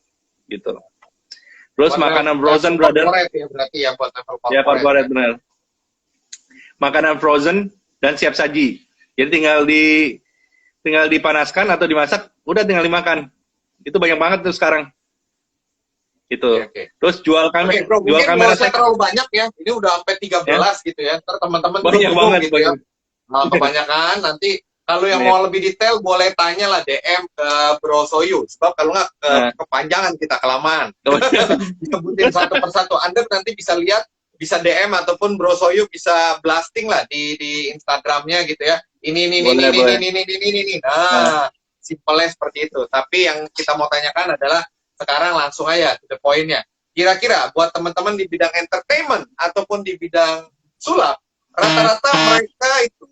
Terus makanan frozen, brother. Corporate ya berarti ya, buat level corporate. Ya, corporate benar. Makanan frozen dan siap saji. Jadi tinggal dipanaskan atau dimasak, udah tinggal dimakan. Itu banyak banget tuh sekarang. Gitu. Oke. Terus jual Oke, bro, jual mungkin kamera nggak usah terlalu banyak ya. Ini udah sampai 13 gitu ya. Ntar teman-teman banyak bingung banget gitu ya. banyak. Nah, kebanyakan nanti kalau yang Iya. mau lebih detail boleh tanya lah DM ke Bro Soyu. Sebab kalau nggak kepanjangan kita kelamaan. Disebutin satu persatu. Anda nanti bisa lihat, bisa DM ataupun Bro Soyu bisa blasting lah di Instagramnya gitu ya. Ini. Nah, simpelnya seperti itu. Tapi yang kita mau tanyakan adalah sekarang langsung aja ke the point-nya. Kira-kira buat teman-teman di bidang entertainment ataupun di bidang sulap, rata-rata mereka itu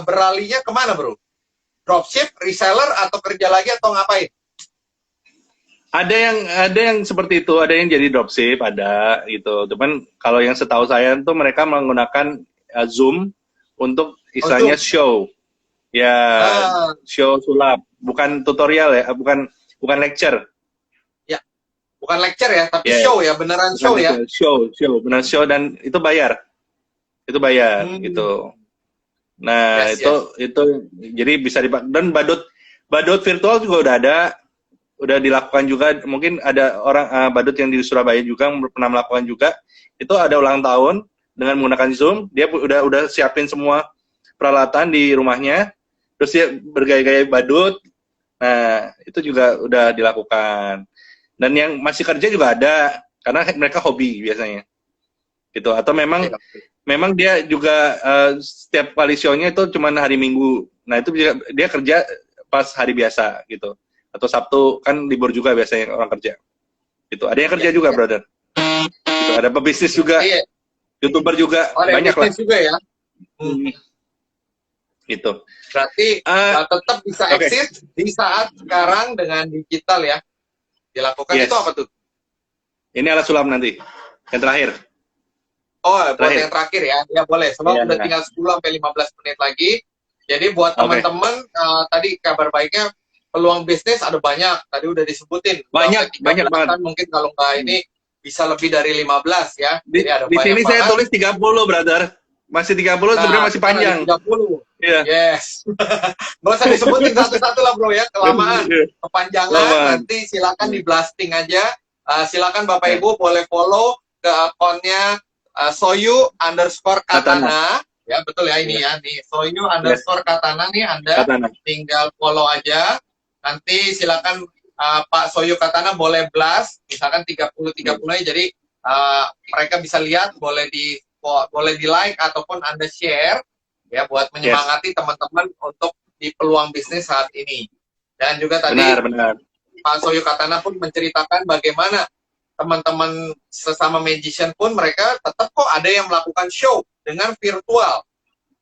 beralihnya kemana, bro? Dropship, reseller, atau kerja lagi atau ngapain? Ada yang seperti itu, ada yang jadi dropship, ada gitu. Cuman kalau yang setahu saya tuh mereka menggunakan Zoom untuk istilahnya show. Ya, show sulap, bukan tutorial ya, bukan lecture. Bukan lecture ya, tapi show ya, beneran show ya. Show, beneran show dan itu bayar. Itu bayar gitu. Nah, itu jadi bisa dipakai dan badut virtual juga udah dilakukan juga. Mungkin ada orang badut yang di Surabaya juga pernah melakukan juga. Itu ada ulang tahun dengan menggunakan Zoom, dia udah siapin semua peralatan di rumahnya. Terus dia bergaya-gaya badut. Nah, itu juga udah dilakukan. Dan yang masih kerja juga ada, karena mereka hobi biasanya, gitu. Atau memang dia juga setiap kali show-nya itu cuma hari Minggu. Nah itu dia kerja pas hari biasa, gitu. Atau Sabtu kan libur juga biasanya orang kerja. Gitu. Ada yang kerja juga, brother. Gitu. Ada pebisnis juga, YouTuber juga, banyak lah. Juga ya. Gitu. Berarti tetap bisa exit di saat sekarang dengan digital ya. Dilakukan itu apa tuh? Ini alat sulap nanti, yang terakhir. Oh, buat yang terakhir ya. Ya boleh, sebab udah tinggal 10-15 menit lagi. Jadi buat teman-teman, tadi kabar baiknya peluang bisnis ada banyak. Tadi udah disebutin. Banyak banget. Mungkin kalau nggak ini bisa lebih dari 15 ya. Jadi ada di sini saya tulis 30, brother. Masih 30, sebenarnya masih panjang. 30. Yeah. Yes. Nggak usah disebutin satu-satu lah, bro ya. Kelamaan. Kepanjangan. Nanti silakan di blasting aja. Silakan Bapak Ibu boleh follow ke akunnya Soyu_Katana. Ya, betul ya ini ya. Nih, Soyu_Katana nih Anda tinggal follow aja. Nanti silakan Pak Soyu Katana boleh blast. Misalkan 30 aja. Jadi mereka bisa lihat, boleh di like ataupun Anda share ya buat menyemangati teman-teman untuk di peluang bisnis saat ini. Dan juga tadi benar. Pak Soyu Katana pun menceritakan bagaimana teman-teman sesama magician pun mereka tetap kok ada yang melakukan show dengan virtual.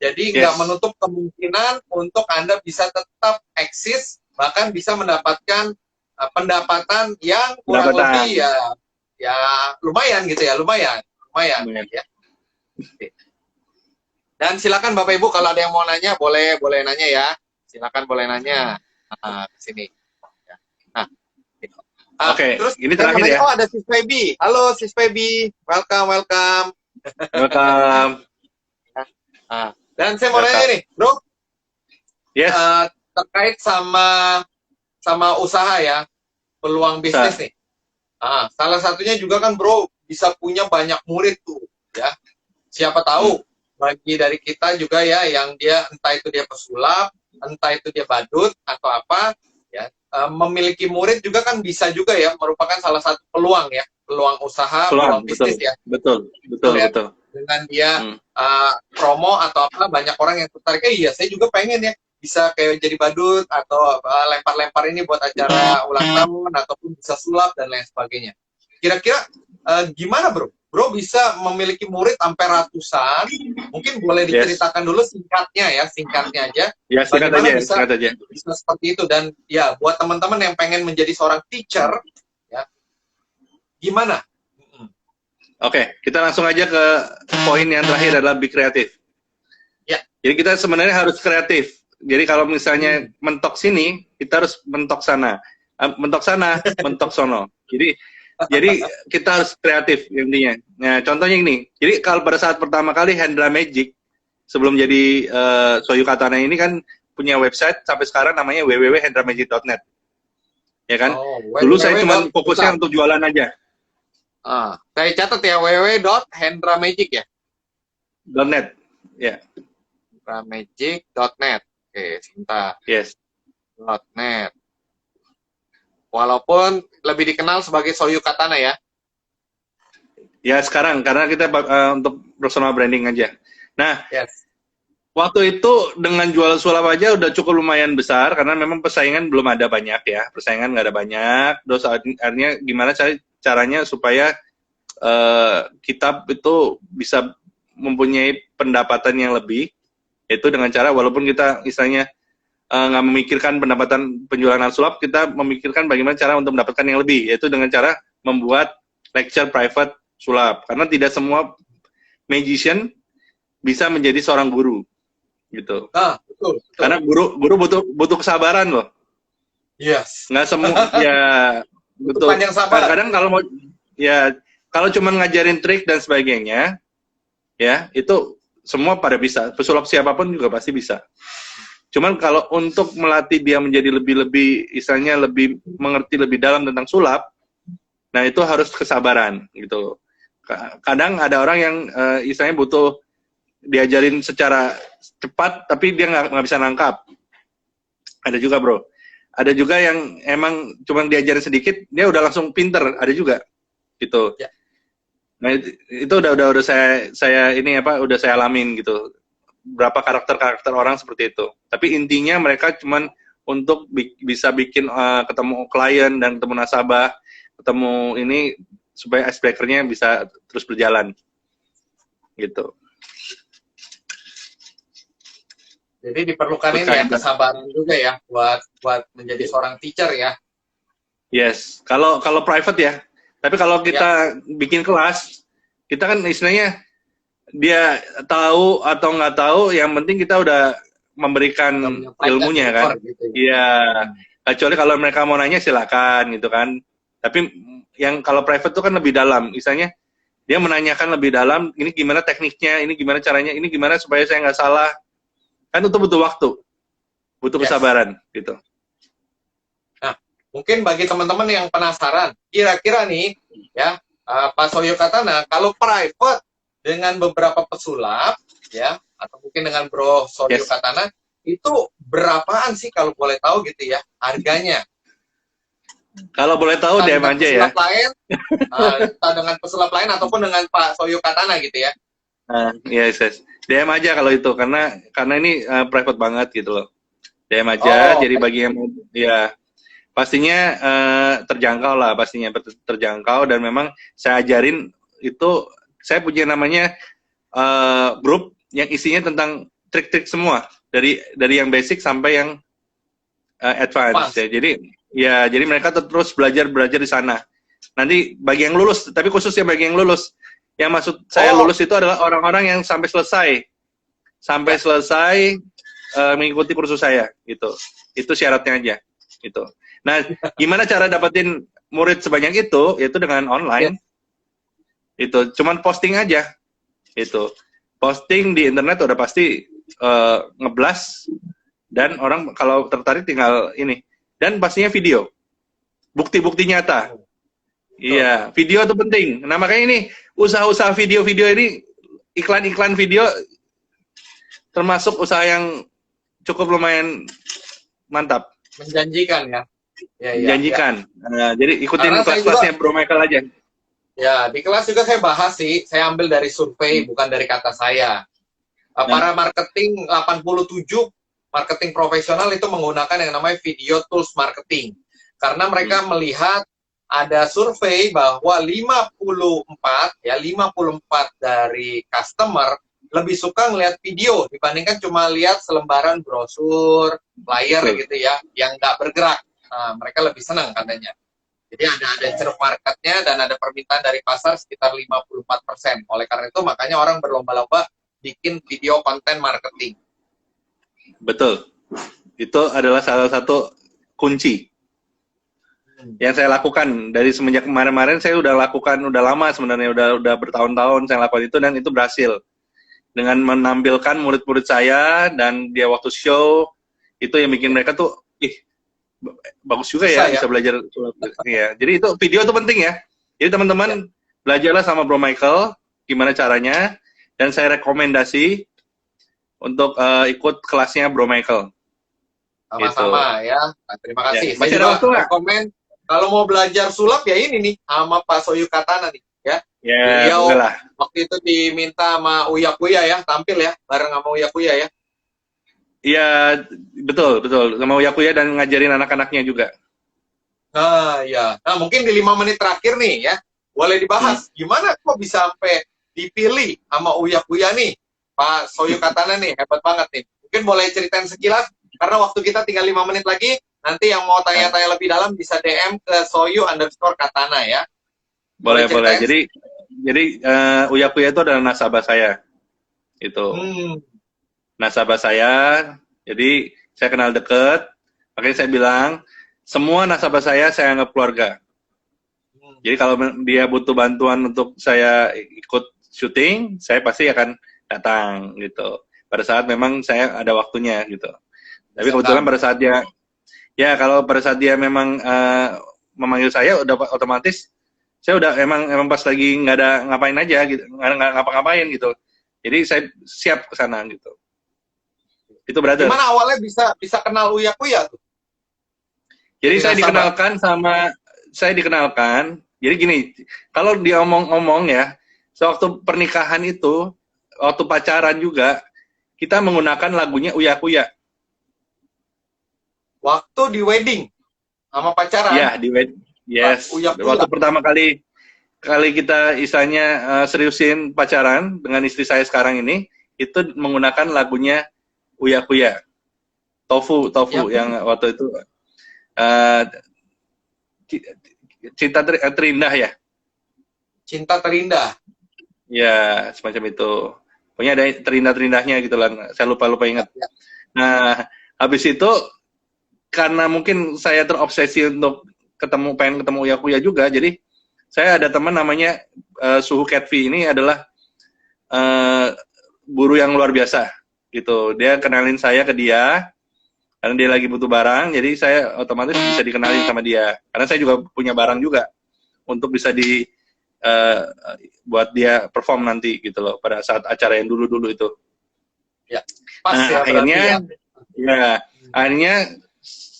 Jadi nggak menutup kemungkinan untuk Anda bisa tetap eksis, bahkan bisa mendapatkan pendapatan yang kurang lebih ya lumayan gitu ya, lumayan ya. Dan silakan Bapak Ibu kalau ada yang mau nanya boleh nanya ya. Silakan boleh nanya ke sini. Nah, Oke, terus ini terakhir ya. Oh, ada Sis Feby. Halo Sis Feby, welcome. Dan saya mau nanya nih, Bro. Yes. Terkait sama usaha ya, peluang bisnis nih. Salah satunya juga kan Bro bisa punya banyak murid tuh, ya. Siapa tahu bagi dari kita juga ya yang dia entah itu dia pesulap, entah itu dia badut atau apa ya, memiliki murid juga kan bisa juga ya merupakan salah satu peluang ya, peluang usaha, peluang bisnis ya. Betul. Dengan dia promo atau apa, banyak orang yang tertarik, iya saya juga pengen ya bisa kayak jadi badut atau lempar-lempar ini buat acara ulang tahun ataupun bisa sulap dan lain sebagainya. Kira-kira gimana Bro? Bro bisa memiliki murid sampai ratusan, mungkin boleh diceritakan dulu singkatnya aja. Ya, singkat aja. Bisa seperti itu, dan ya buat teman-teman yang pengen menjadi seorang teacher, ya gimana? Oke, kita langsung aja ke poin yang terakhir adalah be kreatif. Ya. Jadi kita sebenarnya harus kreatif. Jadi kalau misalnya mentok sini, kita harus mentok sana. Mentok sana, mentok sono. Jadi kita harus kreatif intinya. Nah, contohnya ini. Jadi kalau pada saat pertama kali Hendra Magic sebelum jadi Soyu Katana ini kan punya website sampai sekarang namanya www.hendramagic.net. Ya kan? Oh, Dulu saya cuma www. fokusnya untuk jualan aja. Saya catat ya, www.hendramagic ya. .net. Ya. hendramagic.net. Oke, sebentar. Yes. .net. Walaupun lebih dikenal sebagai Soyu Katana ya. Ya sekarang karena kita untuk personal branding aja. Nah, Yes. waktu itu dengan jual sulap aja udah cukup lumayan besar karena memang persaingan belum ada banyak ya. Persaingan nggak ada banyak. Terus artinya gimana caranya supaya kita itu bisa mempunyai pendapatan yang lebih, itu dengan cara walaupun kita istilahnya nggak memikirkan pendapatan penjualan sulap, kita memikirkan bagaimana cara untuk mendapatkan yang lebih, yaitu dengan cara membuat lecture private sulap. Karena tidak semua magician bisa menjadi seorang guru, gitu. Betul. Karena guru butuh kesabaran loh. Yes. Nggak semua ya betul. Panjang sabar. Kadang kalau mau ya kalau cuma ngajarin trik dan sebagainya, ya itu semua pada bisa. Pesulap siapapun juga pasti bisa. Cuman kalau untuk melatih dia menjadi lebih istilahnya lebih mengerti lebih dalam tentang sulap, nah itu harus kesabaran gitu. Kadang ada orang yang istilahnya butuh diajarin secara cepat, tapi dia nggak bisa nangkap. Ada juga bro. Ada juga yang emang cuma diajarin sedikit, dia udah langsung pinter. Ada juga, gitu. Ya. Nah itu udah saya ini apa udah saya alamin gitu. Berapa karakter orang seperti itu. Tapi intinya mereka cuma untuk bisa bikin ketemu klien dan ketemu nasabah, ketemu ini supaya icebreaker-nya bisa terus berjalan, gitu. Jadi diperlukan ini ya kesabaran juga ya buat menjadi seorang teacher ya. Yes, kalau private ya. Tapi kalau kita bikin kelas, kita kan istilahnya dia tahu atau nggak tahu, yang penting kita udah memberikan ilmunya kan. Gitu ya. Kecuali kalau mereka mau nanya silakan gitu kan. Tapi yang kalau private tuh kan lebih dalam. Misalnya dia menanyakan lebih dalam, ini gimana tekniknya, ini gimana caranya, ini gimana supaya saya nggak salah. Kan itu butuh waktu, butuh kesabaran gitu. Nah, mungkin bagi teman-teman yang penasaran, kira-kira nih ya Pak Soyu Katana kalau private dengan beberapa pesulap ya, atau mungkin dengan Bro Soyu Katana itu berapaan sih kalau boleh tahu gitu ya harganya? Kalau boleh tahu DM aja ya. Lain, dengan pesulap lain ataupun dengan Pak Soyu Katana gitu ya. Yes. DM aja kalau itu karena ini private banget gitu loh. DM aja. Jadi bagi yang ya pastinya terjangkau lah, pastinya terjangkau, dan memang saya ajarin itu, saya punya namanya grup yang isinya tentang trik-trik semua dari yang basic sampai yang advance ya. Jadi mereka terus belajar di sana. Nanti bagi yang lulus, tapi khususnya bagi yang lulus. Yang maksud saya lulus itu adalah orang-orang yang sampai selesai mengikuti kursus saya gitu. Itu syaratnya aja gitu. Nah, gimana cara dapetin murid sebanyak itu? Yaitu dengan online. Itu cuman posting aja. Itu posting di internet udah pasti ngeblast, dan orang kalau tertarik tinggal ini, dan pastinya video. Bukti-bukti nyata. Iya, video itu penting. Nah, makanya ini usaha-usaha video-video ini, iklan-iklan video termasuk usaha yang cukup lumayan mantap. Menjanjikan ya. Menjanjikan. Nah, jadi ikutin kelas-kelasnya Bro Michael aja. Ya, di kelas juga saya bahas sih. Saya ambil dari survei, bukan dari kata saya. Para marketing 87 marketing profesional itu menggunakan yang namanya video tools marketing. Karena mereka melihat ada survei bahwa 54 dari customer lebih suka ngelihat video dibandingkan cuma lihat selembaran brosur, flyer gitu ya, yang nggak bergerak. Nah, mereka lebih senang katanya. Jadi ada ceruk marketnya dan ada permintaan dari pasar sekitar 54%. Oleh karena itu makanya orang berlomba-lomba bikin video konten marketing. Betul. Itu adalah salah satu kunci yang saya lakukan dari semenjak kemarin-kemarin. Saya udah lakukan, udah lama sebenarnya, udah bertahun-tahun saya lakukan itu, dan itu berhasil. dengan menampilkan murid-murid saya, dan dia waktu show itu yang bikin mereka tuh bagus juga Bisa ya, bisa belajar ya. Jadi itu video itu penting ya. Jadi teman-teman belajarlah sama Bro Michael gimana caranya, dan saya rekomendasi untuk ikut kelasnya Bro Michael. Sama-sama ya. Nah, terima kasih. Ya. Masih Saya ada waktu nggak? komen kalau mau belajar sulap ya ini nih sama Pak Soyu Katana nih ya. Ya, Beliau lah. waktu itu diminta sama Uya Kuya ya, tampil ya bareng sama Uya Kuya ya. Iya, betul. Sama Uya Kuya dan ngajarin anak-anaknya juga. Nah, ya. Nah, mungkin di 5 menit terakhir nih ya, boleh dibahas gimana kok bisa sampai dipilih sama Uya Kuya nih. Pak Soyu Katana nih, hebat banget nih. Mungkin boleh ceritain sekilas, karena waktu kita tinggal 5 menit lagi, nanti yang mau tanya-tanya lebih dalam bisa DM ke Soyu_Katana ya. Boleh. Jadi Uya Kuya itu adalah nasabah saya. Itu. Nasabah saya, jadi saya kenal deket, makanya saya bilang, semua nasabah saya anggap keluarga. Jadi kalau dia butuh bantuan untuk saya ikut syuting, saya pasti akan datang gitu. Pada saat memang saya ada waktunya gitu. Tapi kebetulan pada saat dia, kalau pada saat dia memang memanggil saya, udah otomatis saya udah emang pas lagi nggak ada ngapain aja gitu, nggak ngapa-ngapain gitu. Jadi saya siap ke sana gitu. Itu berarti. Gimana awalnya bisa kenal Uya Kuya tuh? Jadi saya dikenalkan. Jadi gini, kalau dia omong-omong ya, sewaktu pernikahan itu, waktu pacaran juga, kita menggunakan lagunya Uya Kuya. Waktu di wedding sama pacaran? Ya, di wedding. Yes. Waktu pertama kali kita istilahnya seriusin pacaran dengan istri saya sekarang ini, itu menggunakan lagunya Uya Kuya. Tofu yang waktu itu Cinta Terindah ya. Cinta Terindah. Ya, semacam itu. Pokoknya ada terindah-terindahnya gitu lah. Saya lupa ingat. Nah, habis itu karena mungkin saya terobsesi untuk pengen ketemu Uya Kuya juga, jadi saya ada teman namanya Suhu Ketvi. Ini adalah guru yang luar biasa gitu. Dia kenalin saya ke dia karena dia lagi butuh barang, jadi saya otomatis bisa dikenalin sama dia. Karena saya juga punya barang juga untuk bisa buat dia perform nanti gitu loh pada saat acara yang dulu itu. Ya, pas nah, akhirnya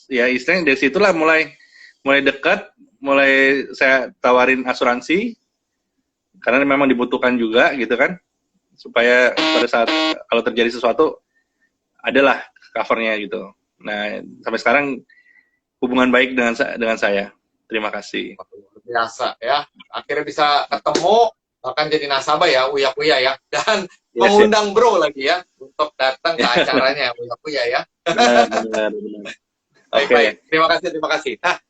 ya istilahnya dari situlah mulai dekat, mulai saya tawarin asuransi karena memang dibutuhkan juga gitu kan, supaya pada saat kalau terjadi sesuatu adalah covernya gitu. Nah, sampai sekarang hubungan baik dengan saya. Terima kasih. Biasa ya. Akhirnya bisa ketemu, bahkan jadi nasabah ya Uya Kuya ya. Dan mengundang Bro lagi ya untuk datang ke acaranya Uya Kuya ya. Benar. Baik. Terima kasih. Nah,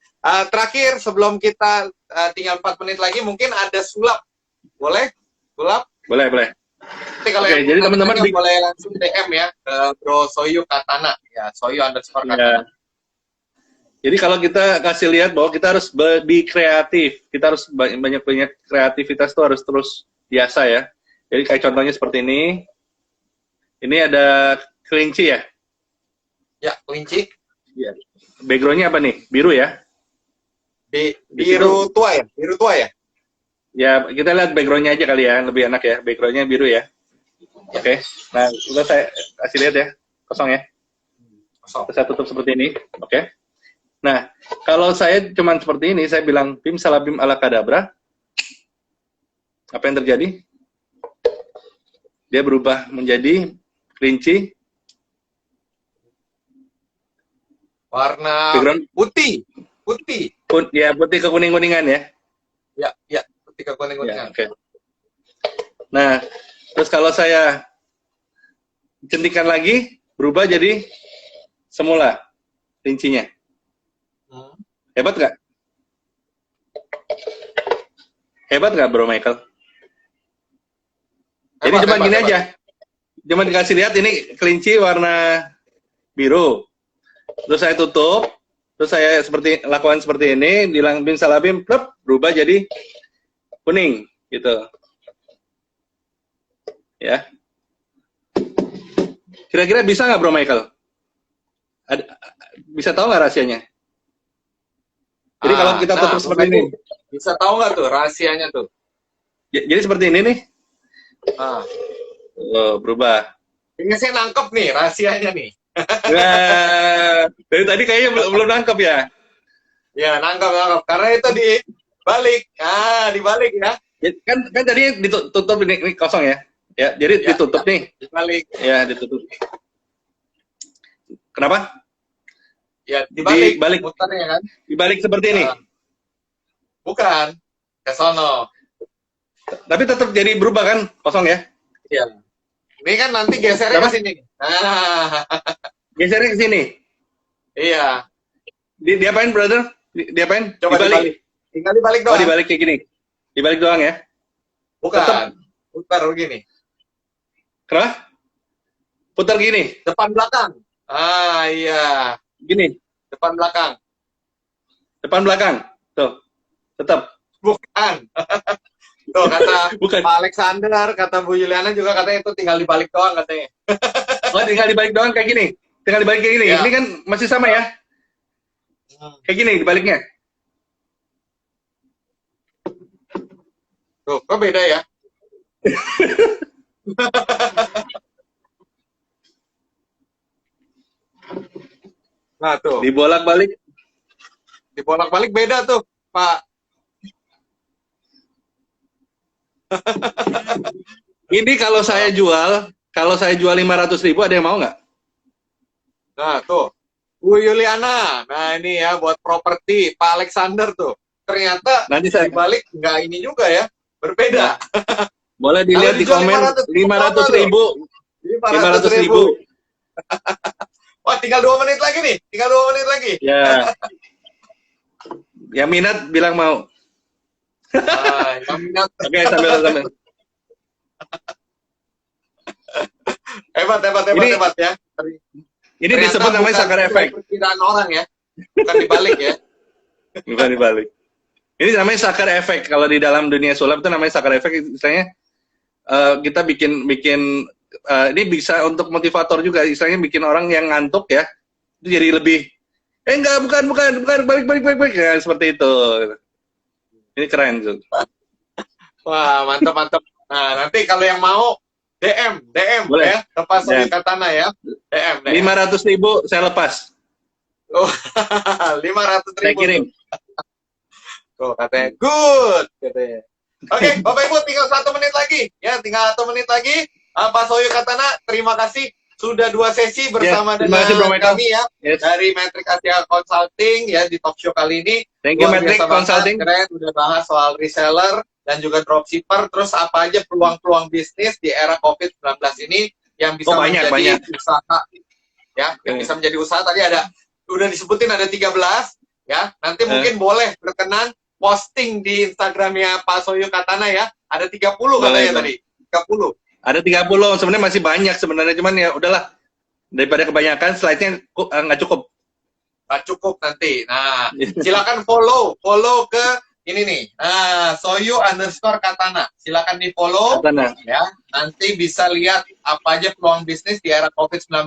terakhir sebelum kita tinggal 4 menit lagi, mungkin ada sulap. Boleh? Sulap? Boleh. Nanti kalau jadi teman-teman boleh langsung DM ya ke Bro Soyu Katana ya, Soyu_Katana. Jadi kalau kita kasih lihat bahwa kita harus be kreatif, kita harus banyak kreativitas tuh harus terus biasa ya. Jadi kayak contohnya seperti ini. Ini ada kelinci ya? Ya, kelinci. Ya. Backgroundnya apa nih? Biru ya? Biru tua ya? Ya, kita lihat backgroundnya aja kali ya, lebih enak ya. Backgroundnya biru ya. Oke. Nah, udah saya kasih lihat ya, kosong ya. Saya tutup seperti ini. Oke. Nah, kalau saya cuman seperti ini, saya bilang bim salabim ala kadabra. Apa yang terjadi? Dia berubah menjadi kelinci. Warna putih. Ya, putih ke kuning-kuningan ya. Ya. Putih ke kuning-kuningan. Ya, okay. Nah, terus kalau saya centingkan lagi, berubah jadi semula kelincinya. Hebat nggak? Hebat nggak, Bro Michael? Jadi cuma gini aja. Cuma dikasih lihat ini kelinci warna biru. Terus saya tutup. Terus saya lakukan seperti ini. Bilang bim salabim, plep, berubah jadi kuning. Gitu. Ya. Kira-kira bisa nggak Bro Michael? Bisa tahu nggak rahasianya? Jadi kalau kita tutup seperti Bapak ini, Ibu, bisa tahu nggak tuh rahasianya tuh? jadi seperti ini nih, Ah, berubah. ini saya nangkep nih rahasianya nih. Nah, dari tadi kayaknya belum nangkep ya. Ya, nangkep. Karena itu dibalik. Dibalik ya. Kan tadi ditutup ini kosong ya. Ya, jadi Ya, ditutup nih. Dibalik. Ya, ditutup. Kenapa? Ya, dibalik. Dibalik. Muternya kan. Dibalik seperti ini. Bukan. Ke sono. Tapi tetap jadi berubah kan, kosong ya. Iya. Ini kan nanti gesernya ke sini. Gesernya ke sini. Iya. Diapain, brother? Diapain? Coba dibalik. Tinggal dibalik doang. Oh, dibalik kayak gini. Dibalik doang ya. Bukan. Tetap. Putar begini. Kenapa? Putar gini. Depan belakang. Iya. Gini. Depan belakang. Depan belakang. Tuh. Tetap. Bukan. Tuh kata Bukan. Pak Alexander, kata Bu Yuliana juga katanya itu tinggal dibalik doang katanya. Oh, tinggal dibalik doang kayak gini. Tinggal dibalik kayak gini. Ya. Ini kan masih sama ya. Kayak gini dibaliknya. Tuh, kok beda ya? Nah, tuh. Dibolak-balik. Dibolak-balik beda tuh, Pak. Ini kalau saya jual 500.000 ada yang mau nggak? Nah, tuh. Bu Yuliana. Nah, ini ya buat properti Pak Alexander tuh. Ternyata Nanti saya dibalik nggak ini juga ya. Berbeda. boleh dilihat di Kalau komen dijual 500.000. 500.000. Wah, tinggal 2 menit lagi nih. Tinggal 2 menit lagi. Ya. Yang minat bilang mau. Yang minat. Oke, sambil. Hebat ya. Ini disebut namanya sakar efek. Perkiraan orang ya. Bukan dibalik ya. Bukan dibalik. Ini namanya sakar efek. Kalau di dalam dunia sulap itu namanya sakar efek. Istilahnya kita bikin ini bisa untuk motivator juga. Istilahnya bikin orang yang ngantuk ya, itu jadi lebih enggak, bukan balik ya, seperti itu. Ini keren tuh. Wah, mantap. Nah, nanti kalau yang mau DM boleh ya, ke Pak Soyu Katana ya. DM. 500.000 saya lepas. Oh, 500.000. Saya kirim. Tuh, katanya good katanya. Oke, Bapak Ibu tinggal 1 menit lagi. Ya, tinggal 1 menit lagi. Pak Soyu Katana, terima kasih sudah 2 sesi bersama dengan kami ya. Yes. Dari Matrix Asia Consulting ya di talk show kali ini. Thank you Matrix Consulting. Keren, udah bahas soal reseller dan juga dropshipper, terus apa aja peluang-peluang bisnis di era COVID-19 ini yang bisa menjadi usaha ya, yang bisa menjadi usaha. Tadi udah disebutin ada 13 ya. Nanti mungkin boleh berkenan posting di Instagramnya Pak Soyu Katana ya. Ada 30 katanya tadi. 30. Ada 30, sebenarnya masih banyak sebenarnya, cuman ya udahlah. Daripada kebanyakan slide-nya nggak cukup. Nggak cukup nanti. Nah, silakan follow ke ini nih. Nah, Soyu_Katana. Silakan di follow ya. Nanti bisa lihat apa aja peluang bisnis di era COVID-19,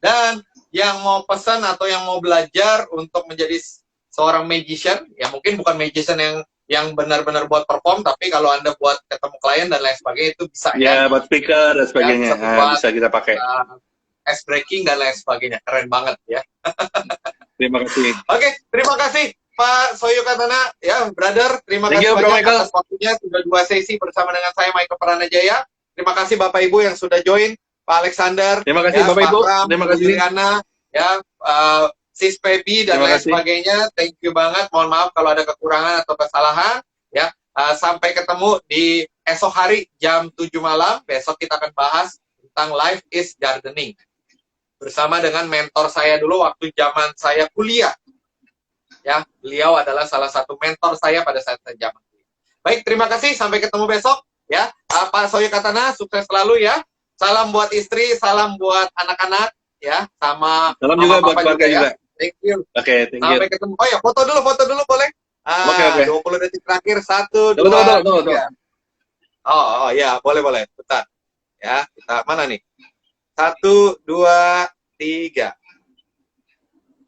dan yang mau pesan atau yang mau belajar untuk menjadi seorang magician, ya mungkin bukan magician yang benar-benar buat perform, tapi kalau Anda buat ketemu klien dan lain sebagainya itu bisa ya. Buat speaker dan sebagainya, ya, bisa kita pakai. Ice breaking dan lain sebagainya. Keren banget ya. Terima kasih. Oke, terima kasih Pak Soyu Katana ya, brother. Terima kasih banyak atas waktunya. Sudah 2 sesi bersama dengan saya Michael Pranajaya. Terima kasih Bapak Ibu yang sudah join. Pak Alexander. Terima kasih Bapak Ibu. Terima kasih Riana ya. Sis Pebi dan lain sebagainya, thank you banget. Mohon maaf kalau ada kekurangan atau kesalahan ya. Sampai ketemu di esok hari jam 7 malam. Besok kita akan bahas tentang life is gardening bersama dengan mentor saya dulu waktu zaman saya kuliah ya. Beliau adalah salah satu mentor saya pada saat saya zaman kuliah. Baik, terima kasih, sampai ketemu besok ya. Pak Soyu Katana, sukses selalu ya. Salam buat istri, salam buat anak-anak ya, sama salam juga buat keluarga juga. Thank you. Oke, thank you. Sampai ketemu. Oh ya, foto dulu boleh? Oke. 20 detik terakhir. 1, 2, 3. Oh ya, boleh. Bentar. Ya, kita mana nih? 1, 2, 3.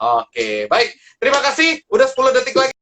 Oke, baik. Terima kasih. Udah 10 detik lagi.